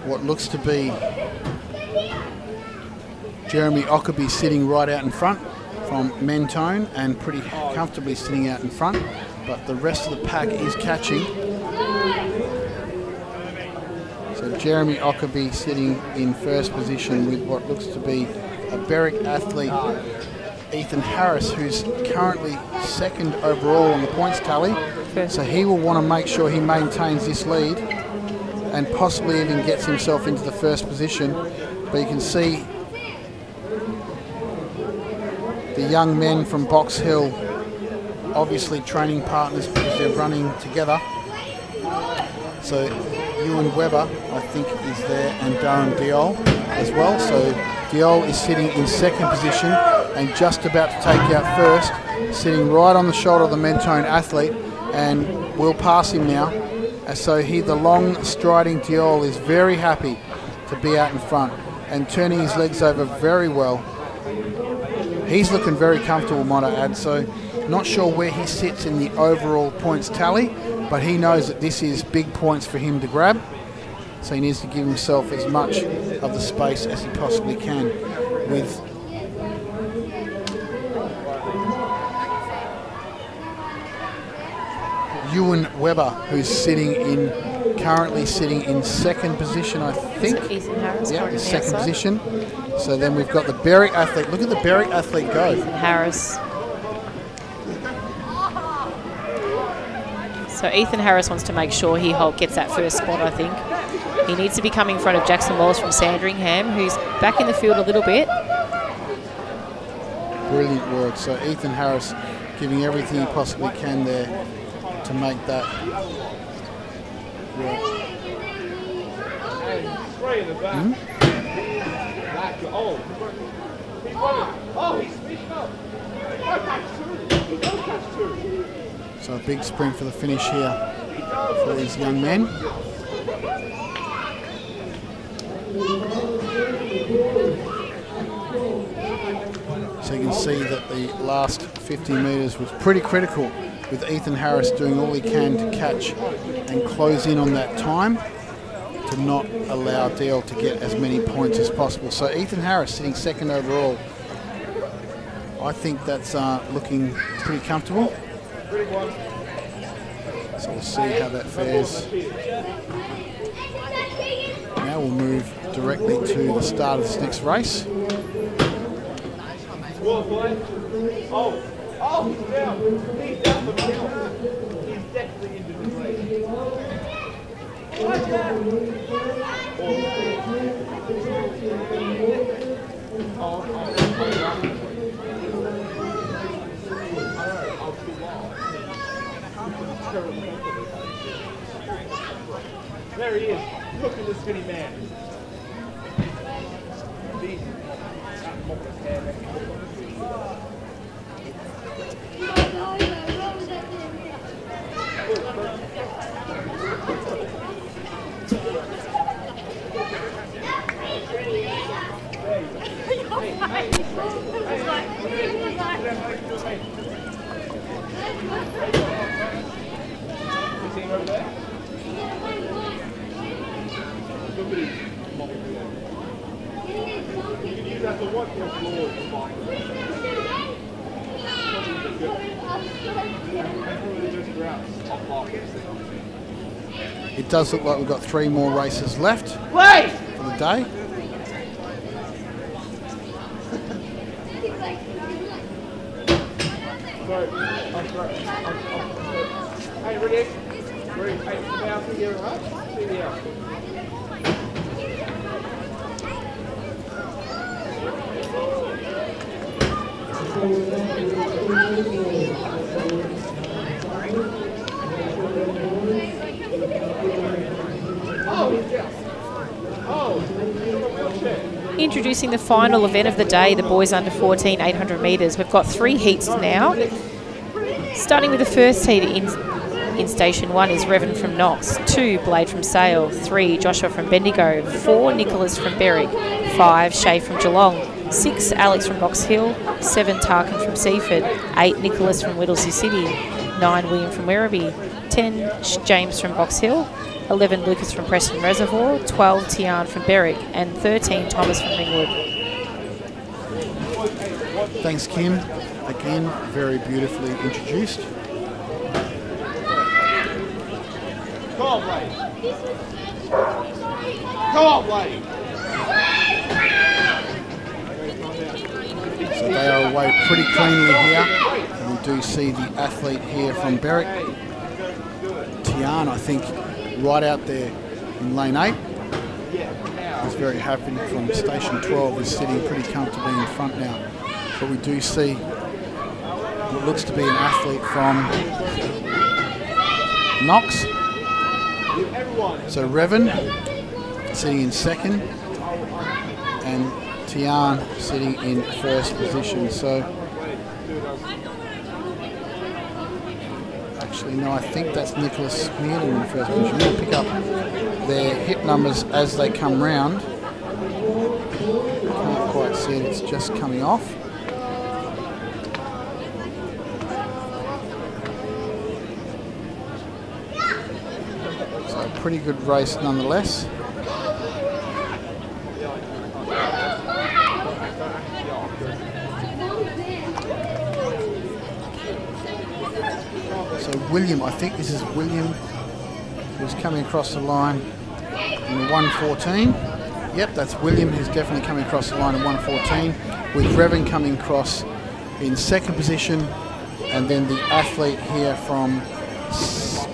what looks to be Jeremy Ockerby sitting right out in front from Mentone and pretty comfortably sitting out in front, but the rest of the pack is catching. So Jeremy Ockerby sitting in first position with what looks to be a Berwick athlete, Ethan Harris, who's currently second overall on the points tally. So he will want to make sure he maintains this lead and possibly even gets himself into the first position. But you can see the young men from Box Hill, obviously training partners because they're running together. So Ewan Webber, I think, is there, and Darren Diol as well. So Diol is sitting in second position and just about to take out first, sitting right on the shoulder of the Mentone athlete, and will pass him now. And so the long striding Diol is very happy to be out in front and turning his legs over very well. He's looking very comfortable, might I add. So not sure where he sits in the overall points tally, but he knows that this is big points for him to grab. So he needs to give himself as much of the space as he possibly can with Ewan Webber, who's currently sitting in second position, I think.
So Ethan Harris,
yeah, in second position. So then we've got the Berwick athlete. Look at the Berwick athlete go.
Ethan Harris. So Ethan Harris wants to make sure he gets that first spot, I think. He needs to be coming in front of Jackson Wallace from Sandringham, who's back in the field a little bit.
Brilliant work. So Ethan Harris giving everything he possibly can there to make that work. So a big sprint for the finish here for these young men. So you can see that the last 50 metres was pretty critical, with Ethan Harris doing all he can to catch and close in on that time to not allow DL to get as many points as possible. So Ethan Harris sitting second overall. I think that's looking pretty comfortable. So we'll see how that fares. Now we'll move directly to the start of this next race.
He's down the middle. He's definitely into the race. There he is. Look at the skinny man.
It does look like we've got 3 more races left for the day.
Hey, ready? Ready? Hey, now see you, right? See you.
Introducing the final event of the day, the boys under 14 800 metres. We've got 3 heats now. Starting with the first heat in Station 1 is Revan from Knox, 2 Blade from Sale, 3 Joshua from Bendigo, 4 Nicholas from Berwick, 5 Shay from Geelong, 6 Alex from Box Hill, 7 Tarkin from Seaford, 8 Nicholas from Whittlesea City, 9 William from Werribee, 10 James from Box Hill, 11 Lucas from Preston Reservoir, 12 Tian from Berwick, and 13 Thomas from Ringwood.
Thanks, Kim. Again, very beautifully introduced.
Come on, Blade. Come on, Blade.
So they are away pretty cleanly here. And we do see the athlete here from Berwick. Tian, I think, right out there in lane 8. He's very happy from Station 12. He's sitting pretty comfortably in front now. But we do see what looks to be an athlete from Knox. So Revan sitting in second and Tian sitting in first position. So actually no, I think that's Nicholas Mearden in first position. We'll pick up their hip numbers as they come round. Can't quite see it, it's just coming off. Pretty good race nonetheless. So William, I think this is William who's coming across the line in 1:14. Yep, that's William who's definitely coming across the line in 1:14, with Revan coming across in second position, and then the athlete here from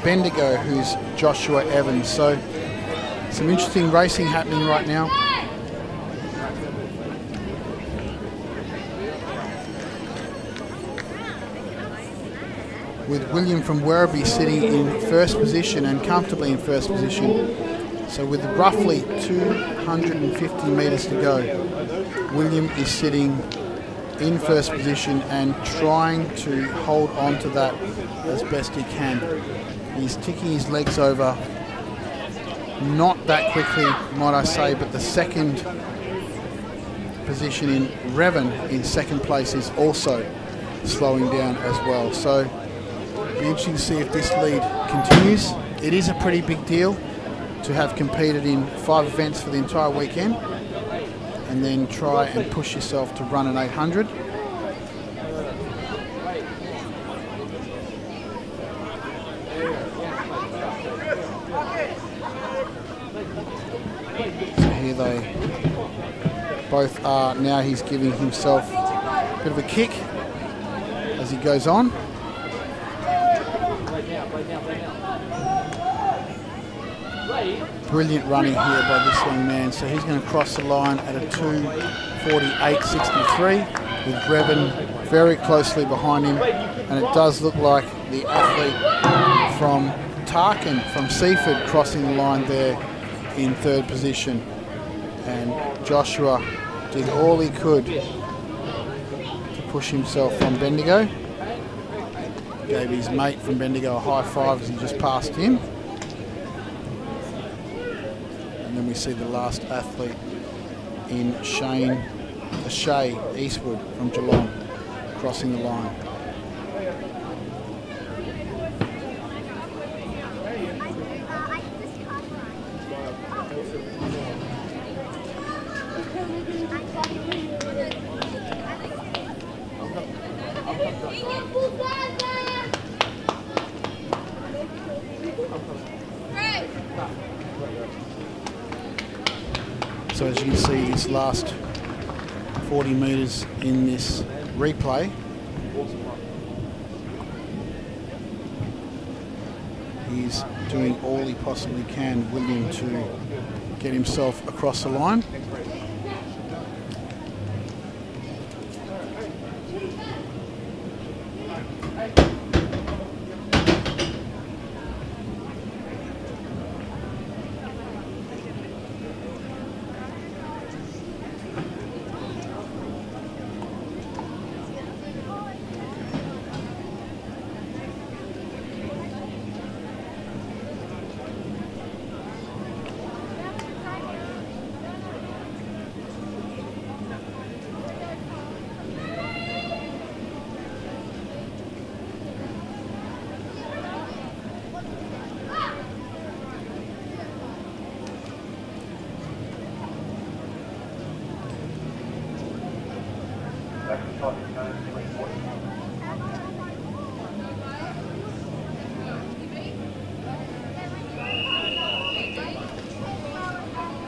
Bendigo, who's Joshua Evans. So some interesting racing happening right now. With William from Werribee sitting in first position and comfortably in first position. So with roughly 250 metres to go, William is sitting in first position and trying to hold on to that as best he can. He's ticking his legs over, not that quickly, might I say, but the second position in Revan in second place is also slowing down as well. So it'll be interesting to see if this lead continues. It is a pretty big deal to have competed in 5 events for the entire weekend and then try and push yourself to run an 800. They both are. Now he's giving himself Bit of a kick as he goes on. Brilliant running here by this young man. So he's going to cross the line at a 2:48.63 with Brevin very closely behind him. And it does look like the athlete from Tarkin, from Seaford, crossing the line there in third position. And Joshua did all he could to push himself from Bendigo. Gave his mate from Bendigo a high five as he just passed him. And then we see the last athlete in Shay Eastwood from Geelong crossing the line. So as you can see, this last 40 metres in this replay, he's doing all he possibly can, William, to get himself across the line.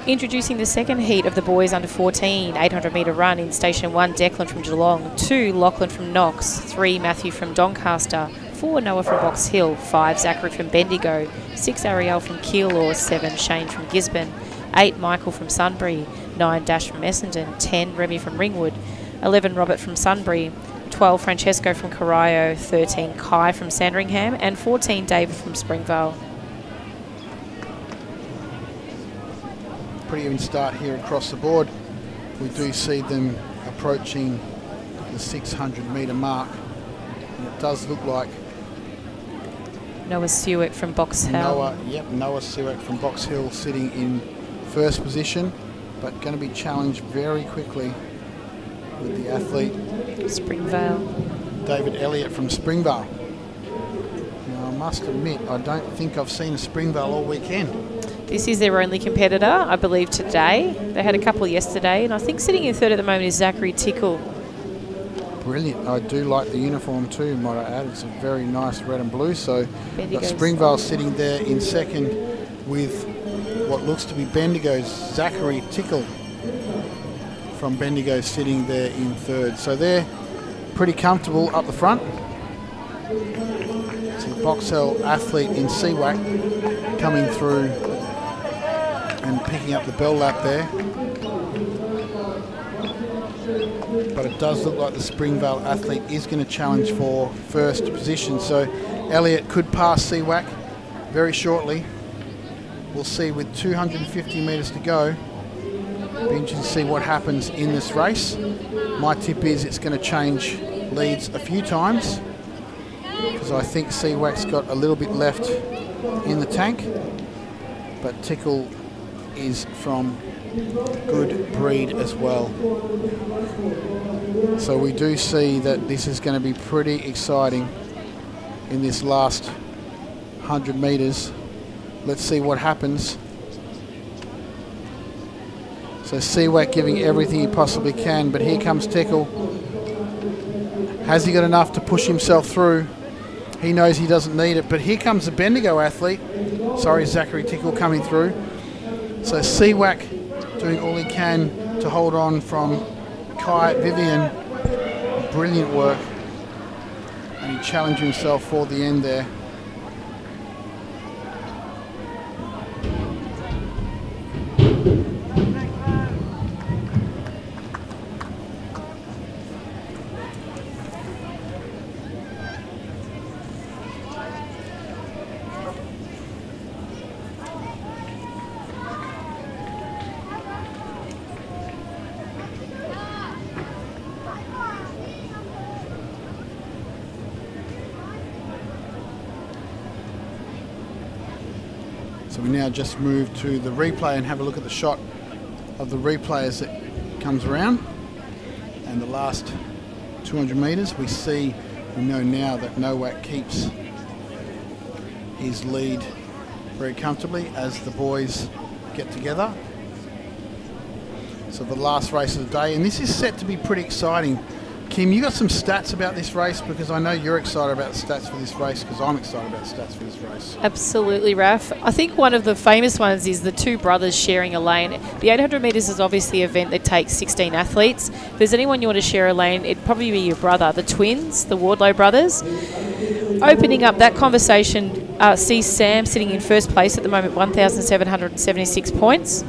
Introducing the second heat of the boys under 14 800-metre run in Station 1, Declan from Geelong, 2 Lachlan from Knox, 3 Matthew from Doncaster, 4 Noah from Box Hill, 5 Zachary from Bendigo, 6 Ariel from Keilor, 7 Shane from Gisborne, 8 Michael from Sunbury, 9 Dash from Essendon, 10 Remy from Ringwood, 11 Robert from Sunbury, 12 Francesco from Corio, 13 Kai from Sandringham, and 14 David from Springvale.
Pretty even start here across the board. We do see them approaching the 600-metre mark. And it does look like
Noah Stewart from Box Hill.
Noah Stewart from Box Hill sitting in first position, but going to be challenged very quickly with the athlete
Springvale.
David Elliott from Springvale. Now I must admit, I don't think I've seen a Springvale all weekend.
This is their only competitor, I believe, today. They had a couple yesterday, and I think sitting in third at the moment is Zachary Tickle.
Brilliant. I do like the uniform too, might I add. It's a very nice red and blue. So got Springvale sitting there in second with what looks to be Bendigo's Zachary Tickle from Bendigo sitting there in third. So they're pretty comfortable up the front. So the Box Hill athlete in CWAC coming through and picking up the bell lap there. But it does look like the Springvale athlete is going to challenge for first position. So Elliott could pass CWAC very shortly. We'll see with 250 metres to go. Be interesting to see what happens in this race. My tip is it's going to change leads a few times because I think CWAC's got a little bit left in the tank. But Tickle is from good breed as well. So we do see that this is going to be pretty exciting in this last 100 metres. Let's see what happens. So CWAC giving everything he possibly can, but here comes Tickle. Has he got enough to push himself through? He knows he doesn't need it, but here comes the Bendigo athlete. Sorry, Zachary Tickle coming through. So CWAC doing all he can to hold on from Kai Vivian. brilliant work. And he challenged himself for the end there. So we now just move to the replay and have a look at the shot of the replay as it comes around. And the last 200 metres, we know now that Nowak keeps his lead very comfortably as the boys get together. So the last race of the day, and this is set to be pretty exciting. Kim, you got some stats about this race, because I know you're excited about the stats for this race, because I'm excited about the stats for this race.
Absolutely, Raf. I think one of the famous ones is the two brothers sharing a lane. The 800 metres is obviously an event that takes 16 athletes. If there's anyone you want to share a lane, it'd probably be your brother, the twins, the Wardlow brothers. Opening up that conversation, sees Sam sitting in first place at the moment, 1,776 points.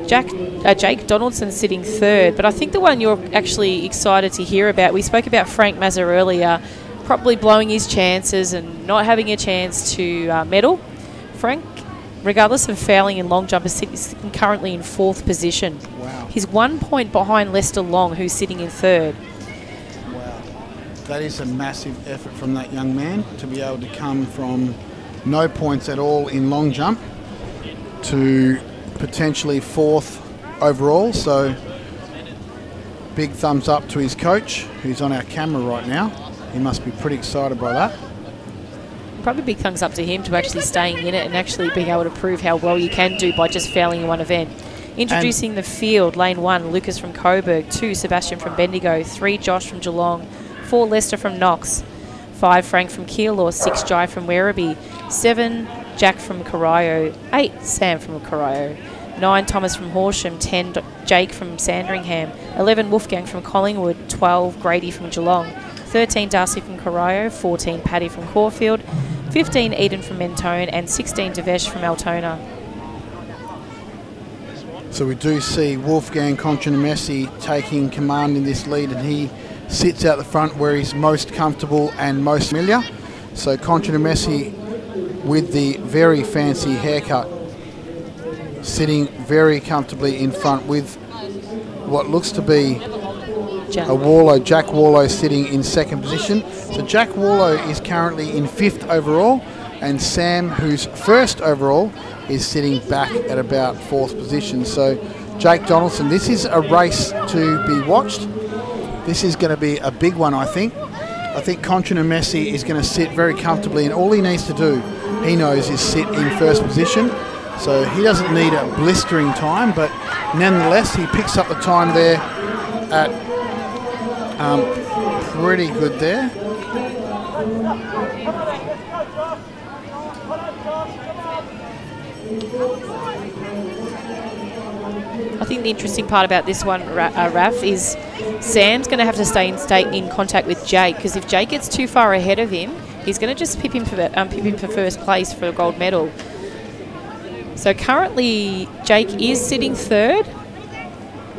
Jake Donaldson sitting third, but I think the one you're actually excited to hear about, we spoke about Frank Mazza earlier, probably blowing his chances and not having a chance to medal. Frank, regardless of fouling in long jump, is sitting currently in fourth position.
Wow.
He's 1 point behind Lester Long, who's sitting in third.
Wow. That is a massive effort from that young man to be able to come from no points at all in long jump to potentially fourth overall. So big thumbs up to his coach, who's on our camera right now. He must be pretty excited by that.
Probably big thumbs up to him to actually staying in it and actually being able to prove how well you can do by just fouling in one event. Introducing the field, lane 1, Lucas from Coburg, 2, Sebastian from Bendigo, 3, Josh from Geelong, 4, Lester from Knox, 5, Frank from Keilor, 6, Jai from Werribee, 7, Jack from Corio, 8, Sam from Corio, 9, Thomas from Horsham, 10, Jake from Sandringham, 11, Wolfgang from Collingwood, 12, Grady from Geelong, 13, Darcy from Corio, 14, Paddy from Caulfield, 15, Aiden from Mentone, and 16, Devesh from Altona.
So we do see Wolfgang Conchonamessi taking command in this lead, and he sits out the front where he's most comfortable and most familiar. So Conchonamessi with the very fancy haircut, sitting very comfortably in front with what looks to be a Warlow, Jack Warlow, sitting in second position. So Jack Warlow is currently in 5th overall, and Sam, who's 1st overall, is sitting back at about 4th position. So Jake Donaldson, this is a race to be watched. This is going to be a big one, I think. I think Conchonamessi is going to sit very comfortably, and all he needs to do, he knows, is sit in 1st position. So he doesn't need a blistering time, but nonetheless, he picks up the time there at pretty good there.
I think the interesting part about this one, Raf, is Sam's going to have to stay in contact with Jake, because if Jake gets too far ahead of him, he's going to just pip him for first place for a gold medal. So currently, Jake is sitting 3rd.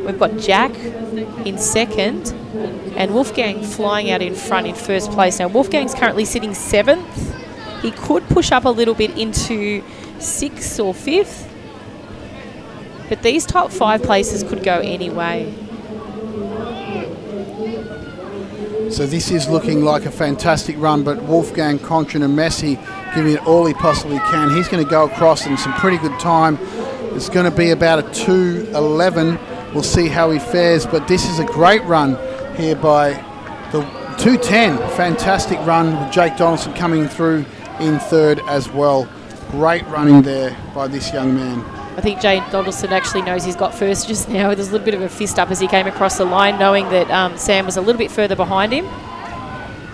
We've got Jack in 2nd, and Wolfgang flying out in front in 1st place. Now, Wolfgang's currently sitting 7th. He could push up a little bit into 6th or 5th, but these top 5 places could go any way.
So this is looking like a fantastic run, but Wolfgang Conchonamessi giving it all he possibly can. He's going to go across in some pretty good time. It's going to be about a 2:11. We'll see how he fares, but this is a great run here by the 2:10. Fantastic run with Jake Donaldson coming through in 3rd as well. Great running there by this young man.
I think Jake Donaldson actually knows he's got first just now. There's a little bit of a fist up as he came across the line, knowing that Sam was a little bit further behind him.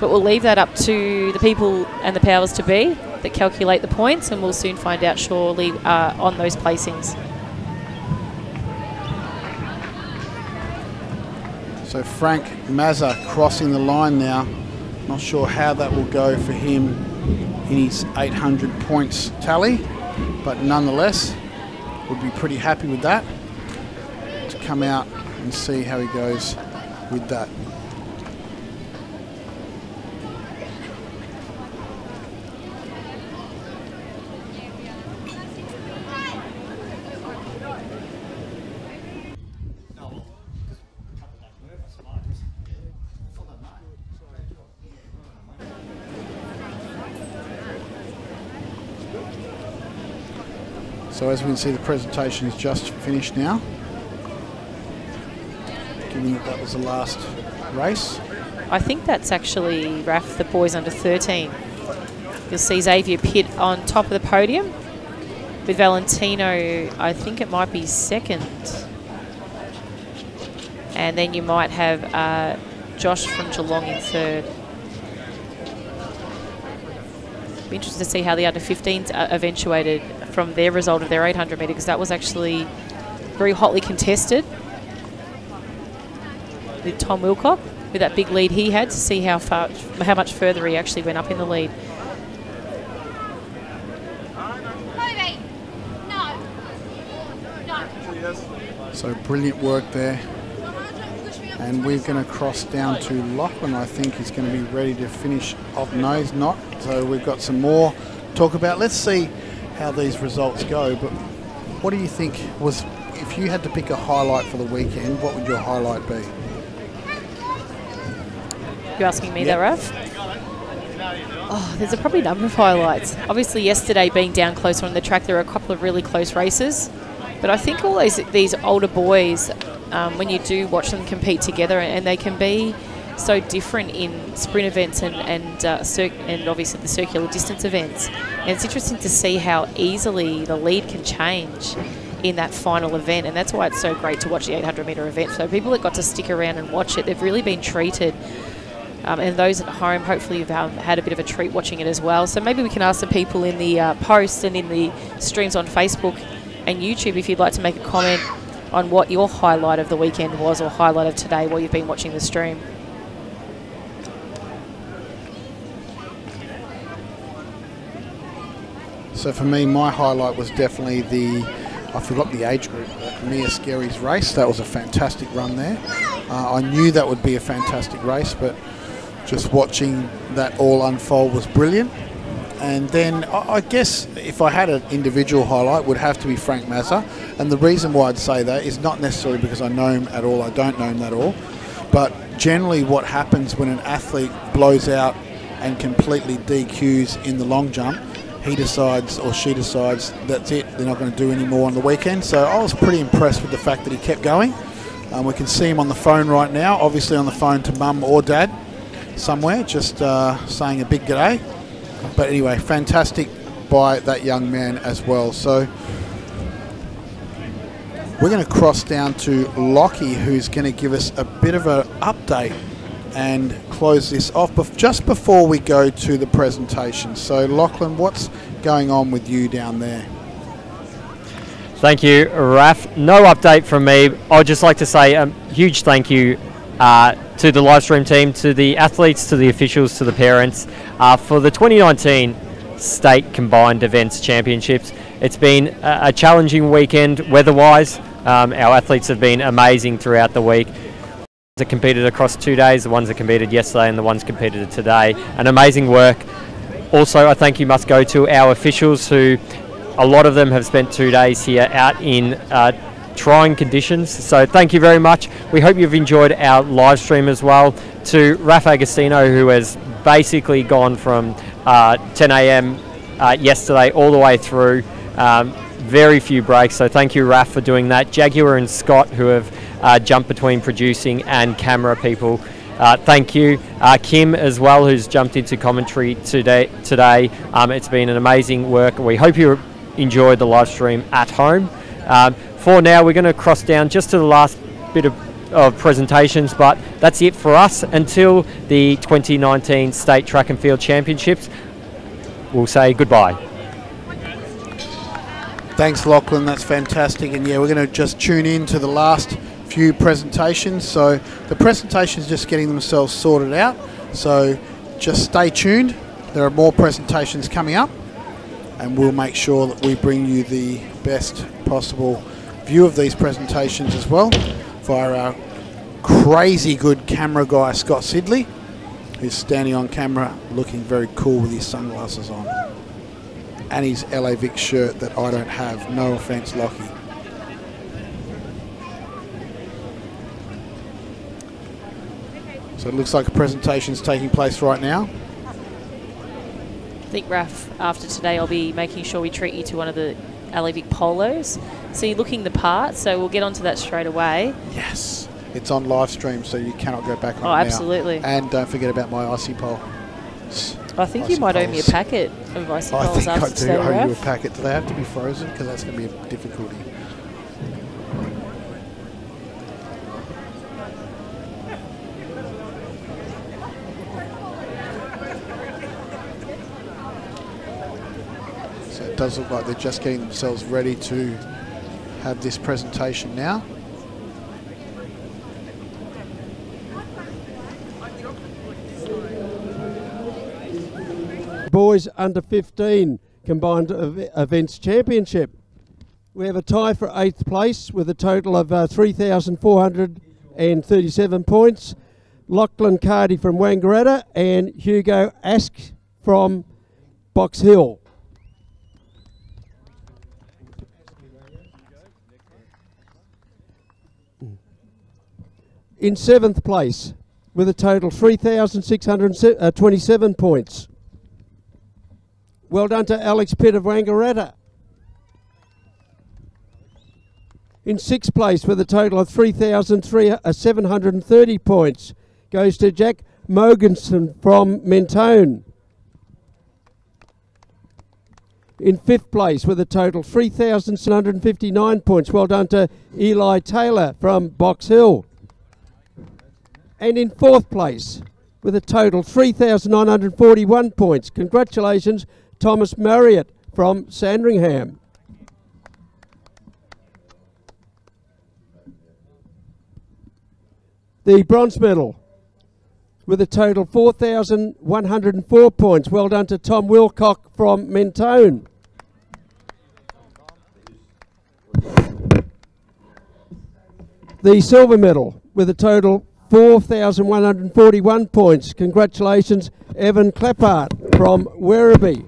But we'll leave that up to the people and the powers to be that calculate the points, and we'll soon find out surely on those placings.
So Frank Mazza crossing the line now. Not sure how that will go for him in his 800 points tally, but nonetheless, would be pretty happy with that. To come out and see how he goes with that. So as we can see, the presentation is just finished now. Given that was the last race.
I think that's actually, Raf, the boys under 13. You'll see Xavier Pitt on top of the podium with Valentino, I think it might be second. And then you might have Josh from Geelong in third. Be interested to see how the under 15s eventuated from their result of their 800 metre, because that was actually very hotly contested with Tom Wilcock, with that big lead he had, to see how much further he actually went up in the lead.
So brilliant work there. And we're going to cross down to Lachlan. I think he's going to be ready to finish off. No, he's not. So we've got some more to talk about. Let's see how these results go. But what do you think was, if you had to pick a highlight for the weekend, what would your highlight be?
You're asking me that, Raf? Oh, there's probably a number of highlights. Obviously, yesterday being down closer on the track, there were a couple of really close races. But I think all these older boys, when you do watch them compete together, and they can be so different in sprint events and obviously the circular distance events. And it's interesting to see how easily the lead can change in that final event, and that's why it's so great to watch the 800 metre event. So people that got to stick around and watch it, they've really been treated. And those at home, hopefully you've had a bit of a treat watching it as well. So maybe we can ask the people in the posts and in the streams on Facebook and YouTube if you'd like to make a comment on what your highlight of the weekend was, or highlight of today while you've been watching the stream.
So for me, my highlight was definitely I forgot the age group, Mia Scary's race. That was a fantastic run there. I knew that would be a fantastic race, but just watching that all unfold was brilliant. And then I guess if I had an individual highlight, would have to be Frank Mazza. And the reason why I'd say that is not necessarily because I know him at all. I don't know him at all. But generally what happens when an athlete blows out and completely DQs in the long jump, he decides or she decides that's it, they're not going to do any more on the weekend. So I was pretty impressed with the fact that he kept going. We can see him on the phone right now, obviously on the phone to mum or dad somewhere, just saying a big g'day. But anyway, fantastic by that young man as well. So we're going to cross down to Lockie, who's going to give us a bit of an update and close this off just before we go to the presentation. So Lachlan, what's going on with you down there?
Thank you, Raf. No update from me. I'd just like to say a huge thank you to the live stream team, to the athletes, to the officials, to the parents for the 2019 State Combined Events Championships. It's been a challenging weekend weather-wise. Our athletes have been amazing throughout the week. That competed across 2 days, the ones that competed yesterday and the ones competed today. An amazing work. Also, a thank you must go to our officials, who a lot of them have spent 2 days here out in trying conditions. So thank you very much. We hope you've enjoyed our live stream as well. To Raf Agostino, who has basically gone from 10 a.m. Yesterday all the way through. Very few breaks, so thank you, Raf, for doing that. Jaguar and Scott, who have jumped between producing and camera people. Thank you. Kim as well, who's jumped into commentary today. It's been an amazing work. We hope you enjoyed the live stream at home. For now, we're going to cross down just to the last bit of presentations, but that's it for us until the 2019 State Track and Field Championships. We'll say goodbye.
Thanks, Lachlan. That's fantastic. And yeah, we're going to just tune in to the last few presentations. So the presentations just getting themselves sorted out. So just stay tuned. There are more presentations coming up, and we'll make sure that we bring you the best possible view of these presentations as well via our crazy good camera guy, Scott Sidley, who's standing on camera looking very cool with his sunglasses on. And his LAVic shirt that I don't have. No offence, Lockie. So it looks like a presentation's taking place right now.
I think, Raf, after today I'll be making sure we treat you to one of the LAVic polos. So you're looking the part, so we'll get onto that straight away.
Yes. It's on live stream, so you cannot go back on it now.
Absolutely.
And don't forget about my icy pole.
I think you might owe me a packet of icy poles after today,
I think I do owe you a
Raf.
packet. Do they have to be frozen? Because that's going to be a difficulty. So it does look like they're just getting themselves ready to have this presentation now.
Boys under 15 combined events championship. We have a tie for 8th place with a total of 3,437 points. Lachlan Cardy from Wangaratta and Hugo Ask from Box Hill. In 7th place with a total 3,627 points. Well done to Alex Pitt of Wangaratta. In 6th place with a total of 3,730 points goes to Jack Mogensen from Mentone. In 5th place with a total 3,759 points. Well done to Eli Taylor from Box Hill. And in 4th place with a total 3,941 points. Congratulations, Thomas Marriott from Sandringham. The bronze medal with a total 4,104 points. Well done to Tom Wilcock from Mentone. The silver medal with a total 4,141 points. Congratulations, Evan Clappart from Werribee.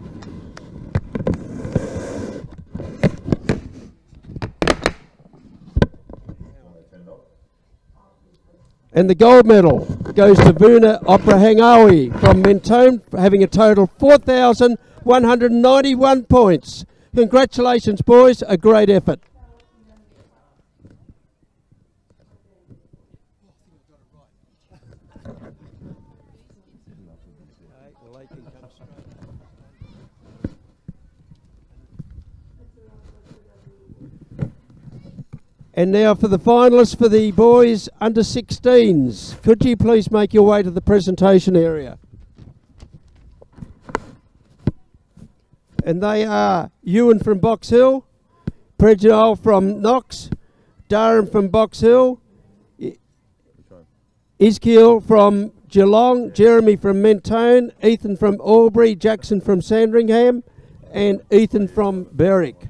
And the gold medal goes to Buena Oprahangawi from Mentone, having a total 4,191 points. Congratulations, boys. A great effort. And now for the finalists for the boys under 16s. Could you please make your way to the presentation area? And they are Ewan from Box Hill, Preginol from Knox, Durham from Box Hill, Iskiel from Geelong, Jeremy from Mentone, Ethan from Albury, Jackson from Sandringham, and Ethan from Berwick.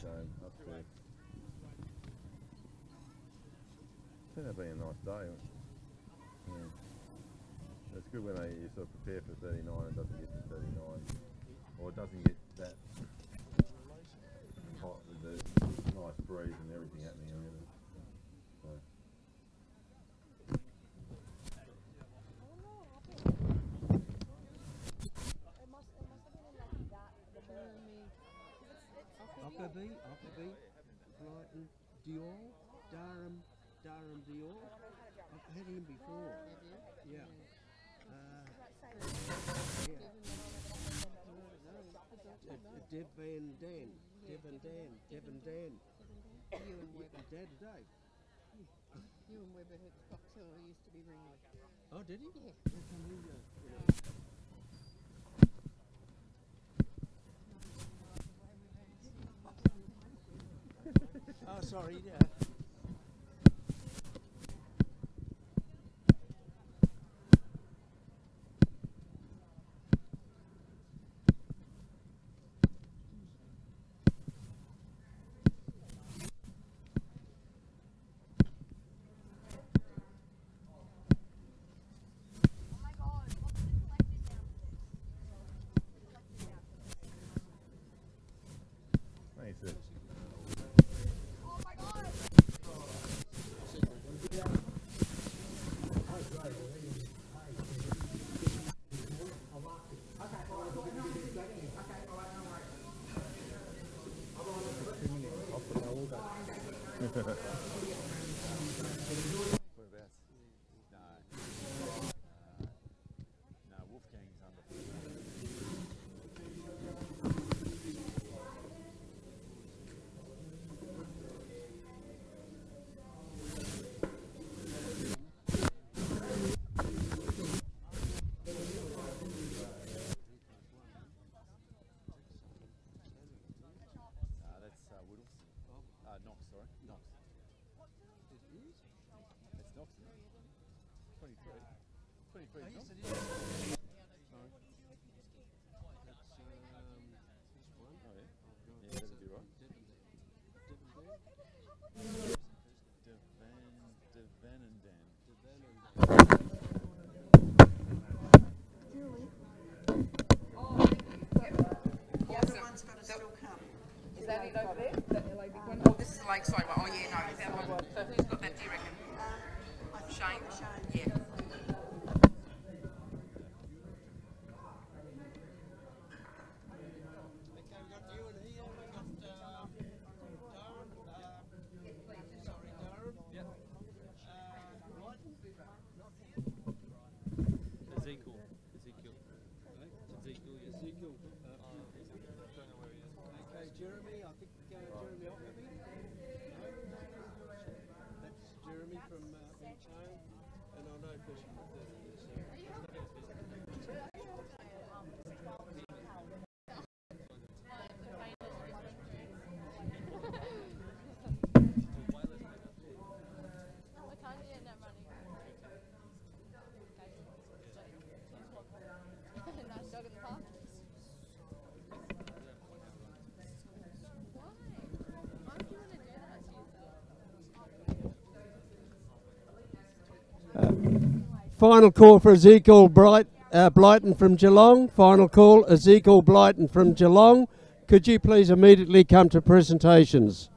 When you sort of prepare for 39 and doesn't get to 39, or it doesn't get that hot with the nice breeze and everything happening around it.
Ockerby, Brighton, Dior, Durham, Dior. I've had him before. Yeah. Dev Van Dan. Dad today.
You and Webber at Fox Hill used to be ringing.
Oh, did he?
Yeah.
Oh, sorry.
Is that it over there? That LAVic one? Oh, this is the lakeside one. Oh, yeah, no. That one. So who's got that, do you reckon? Shane? Yeah.
Final call for Ezekiel Blyton from Geelong. Final call, Ezekiel Blyton from Geelong. Could you please immediately come to presentations?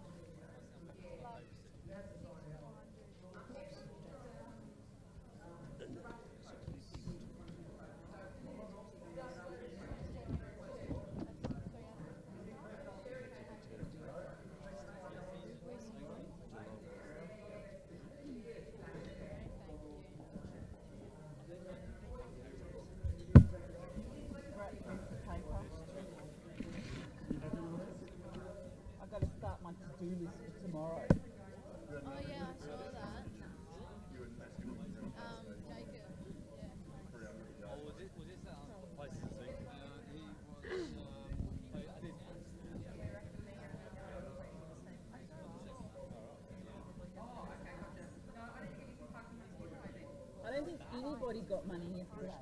Got money yesterday.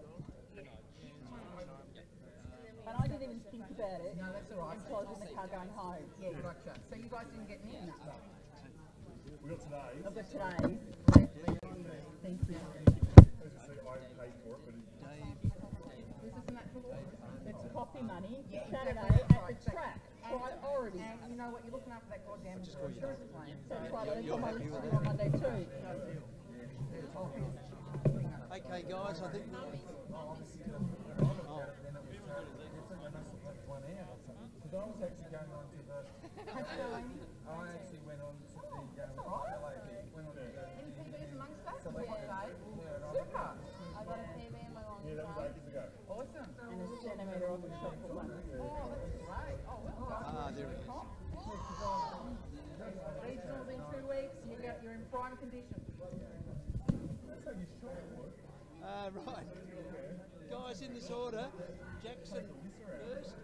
And I didn't even think about it.
No, that's all right.
Until I was in the car going home.
Yeah, gotcha. So you guys didn't get me? No.
We got today.
I've got today. Thank you. It's coffee money.
Yeah,
Saturday
exactly.
at the track. Priority.
And you know what? You're looking after that goddamn insurance plan.
So that's why I got my list on Monday too.
Okay, guys, I think.
Awesome. And a centimetre off the top for one.
Oh, that's great. Oh, well done.
There it is.
Regionals in 2 weeks, you're in prime condition.
Right. Guys, in this order, Jackson first.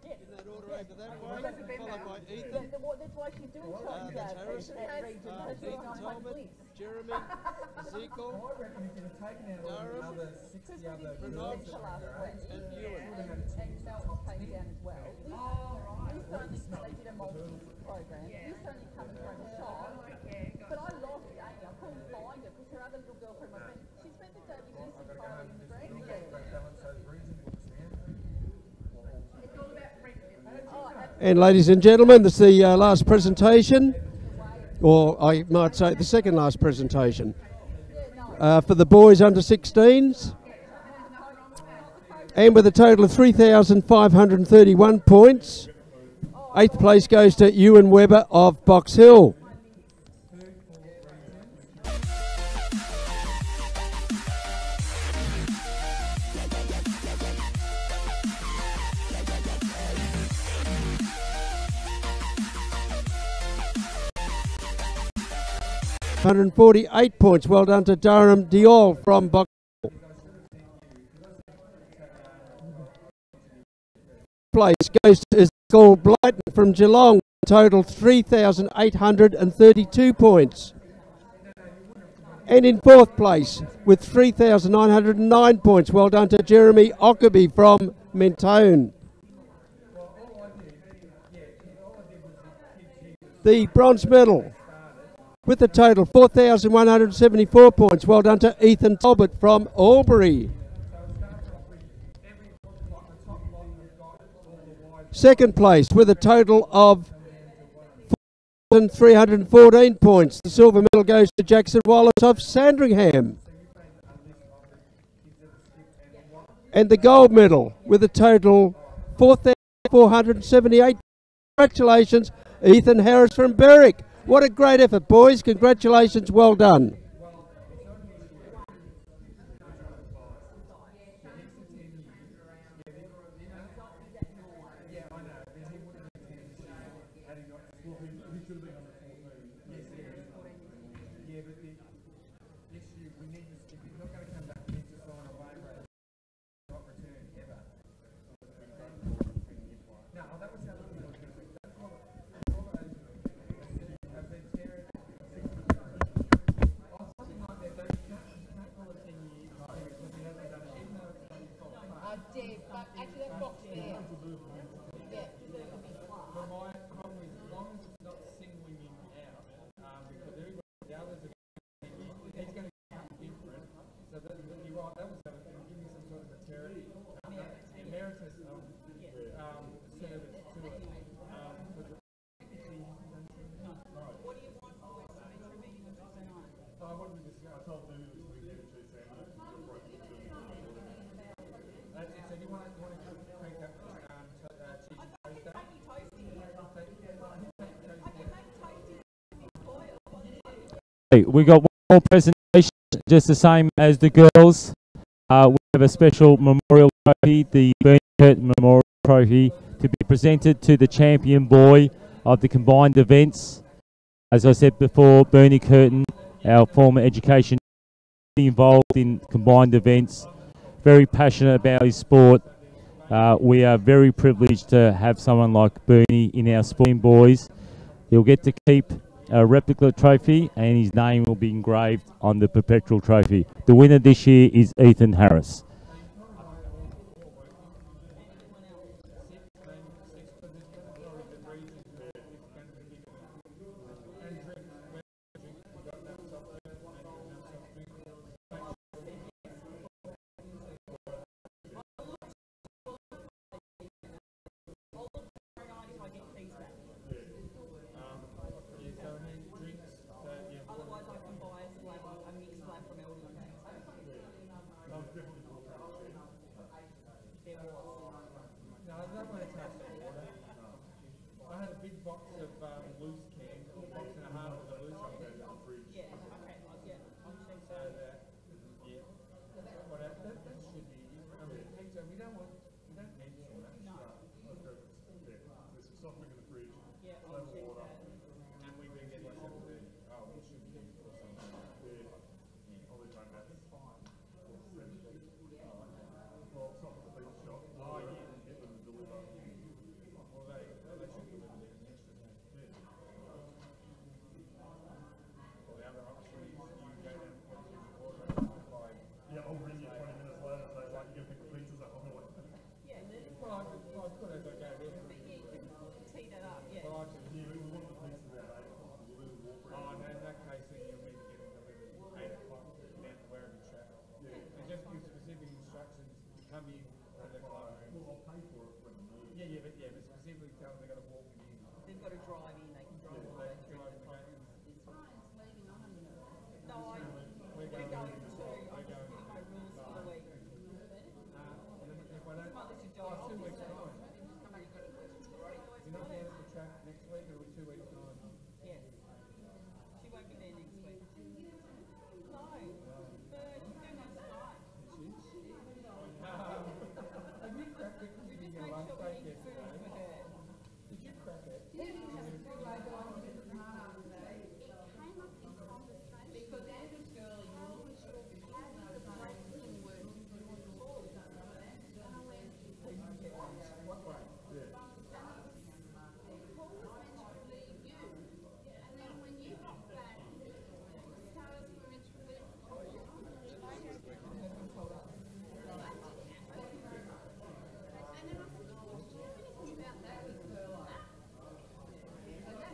Yes.
In that order over that way,
Yes.
followed by Ethan.
That's why she's doing something
That's
at
Harrison.
region. That's
Ethan
not
Talbot, Jeremy, Ezekiel, Durham, Renaud, and Ewan.
And Mel came down as well. This only, they did a multi program. This only comes from a shop. But I lost Amy. I couldn't find her because her other little girlfriend was she spent the day with this and Kylie in the
And ladies and gentlemen, this is the last presentation, or I might say the second last presentation, for the boys under 16s. And with a total of 3,531 points, 8th place goes to Ewan Webber of Box Hill. $148 points. Well done to Durham Diol from Box Hill. Place goes to Ezekiel Blyton from Geelong. Total 3,832 points. And in fourth place with 3,909 points, well done to Jeremy Ockerby from Mentone. The bronze medal with a total 4,174 points, well done to Ethan Talbot from Albury. Second place with a total of 4,314 points. The silver medal goes to Jackson Wallace of Sandringham. And the gold medal with a total 4,478. Congratulations, Ethan Harris from Berwick. What a great effort, boys. Congratulations, well done.
We got one more presentation, just the same as the girls. We have a special memorial trophy, the Bernie Curtin Memorial Trophy, to be presented to the champion boy of the combined events. As I said before, Bernie Curtin, our former education, involved in combined events, very passionate about his sport. We are very privileged to have someone like Bernie in our sporting boys. He'll get to keep a replica trophy and his name will be engraved on the perpetual trophy. The winner this year is Ethan Harris.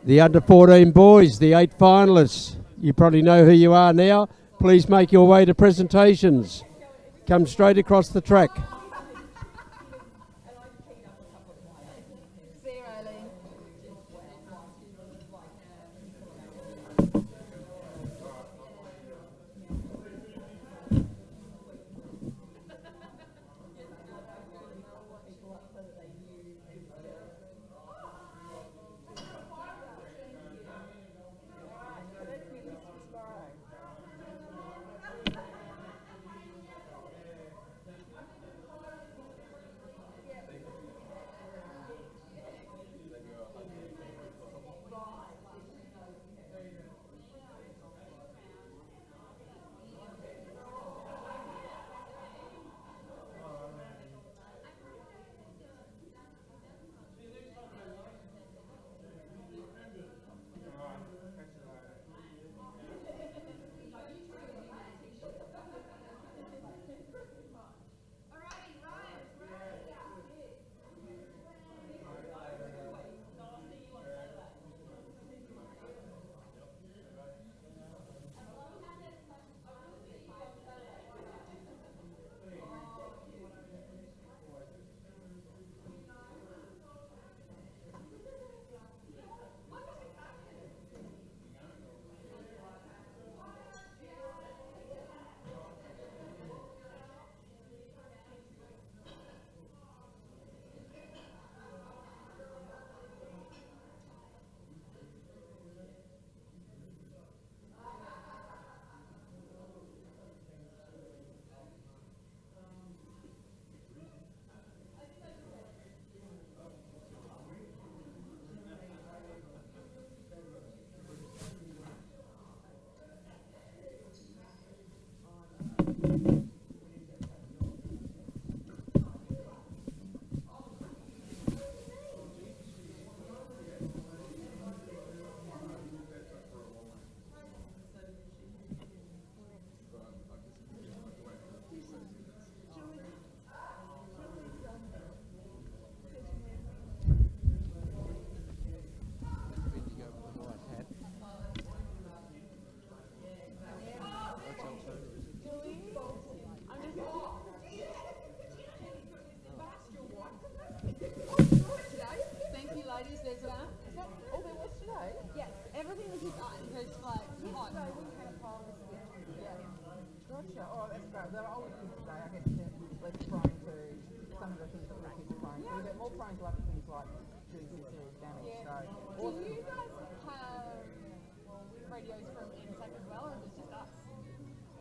The under-14 boys, the 8 finalists. You probably know who you are now. Please make your way to presentations. Come straight across the track.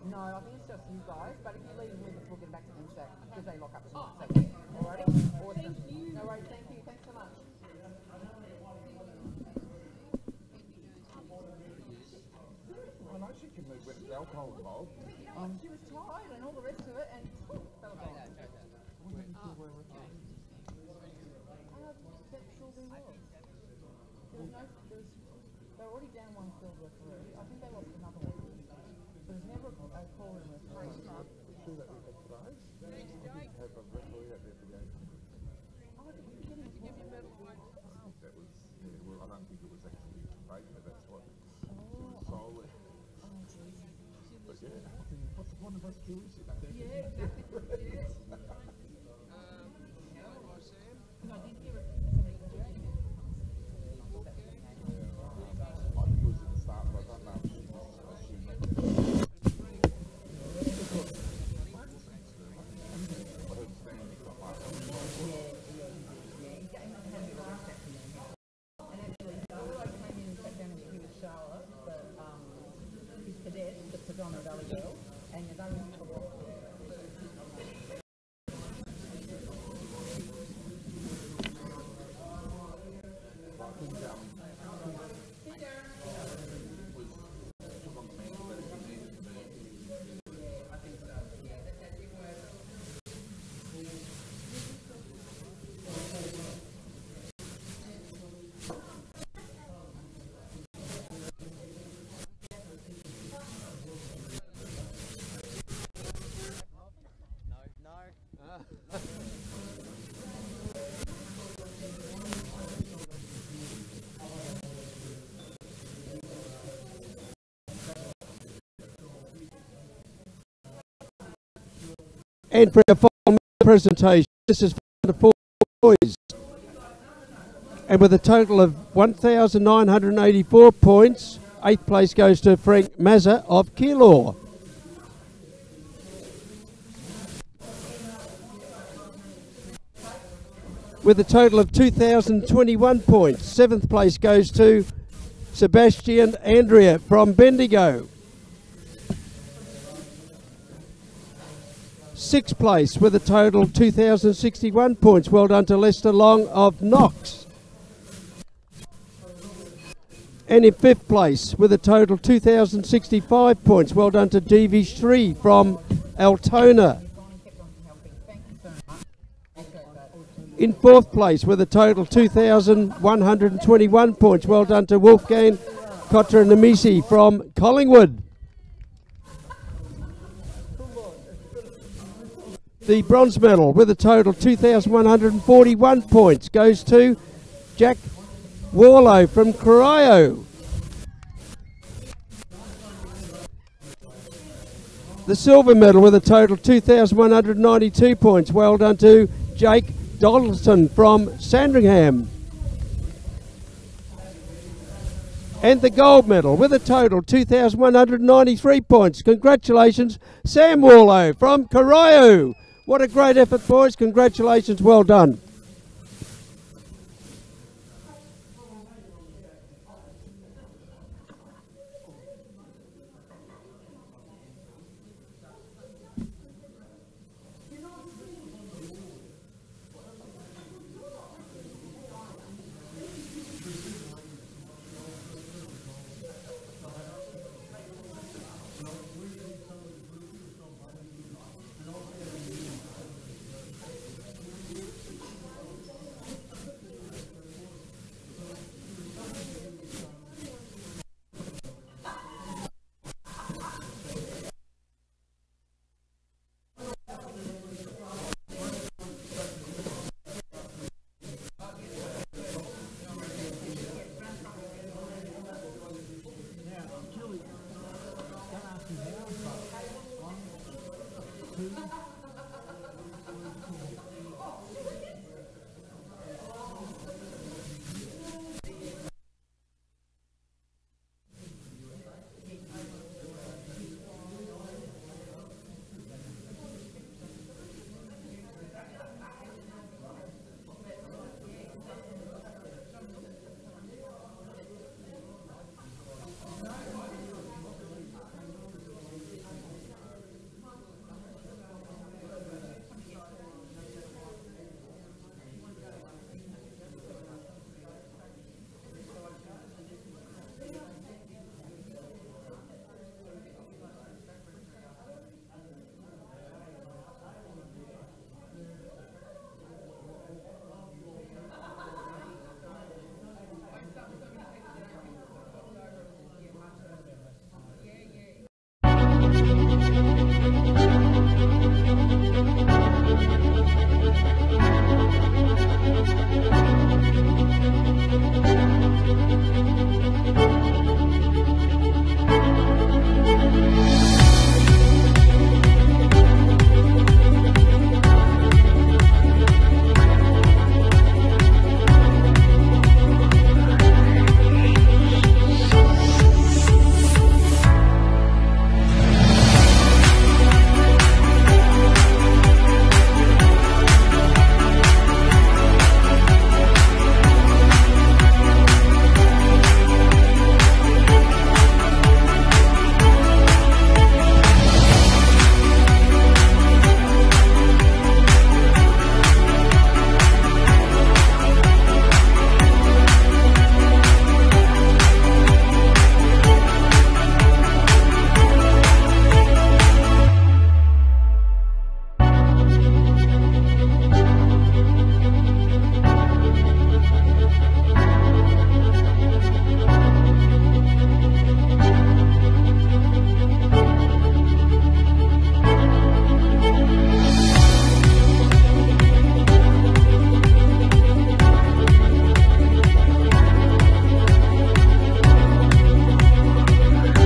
No, I think it's just you guys, but if you leave them with us, we'll get back to NSAC because they lock up the second. Alrighty? Awesome. No worries, thank you. Thanks so much.
I know she can move with alcohol involved.
She was tired and all the rest of it, and fell apart. They're already down one silver through. I think they lost another one. There's never a call in with sure that we had today.
Have a referee out there for game.
Oh, did you give you a medal?
That was, yeah, well, I don't think it was actually Braden, but that's what solely.
Oh, Jesus.
But yeah, what's the point of us doing shit like that?
Yeah, exactly. Yes. No, I did hear it. Somebody from Japan.
I think it was at the start, but I don't know if she was assuming that.
And for our final presentation, this is for the 4 boys. And with a total of 1,984 points, 8th place goes to Frank Mazza of Keilor. With a total of 2,021 points, 7th place goes to Sebastian Andrea from Bendigo. 6th place with a total of 2,061 points. Well done to Lester Long of Knox. And in 5th place with a total of 2,065 points. Well done to DV Shree from Altona. In 4th place with a total of 2,121 points. Well done to Wolfgang Kotranamisi from Collingwood. The bronze medal with a total of 2,141 points goes to Jack Warlow from Corio. The silver medal with a total of 2,192 points. Well done to Jake Donaldson from Sandringham. And the gold medal with a total of 2,193 points. Congratulations, Sam Warlow from Corio. What a great effort, boys. Congratulations, well done.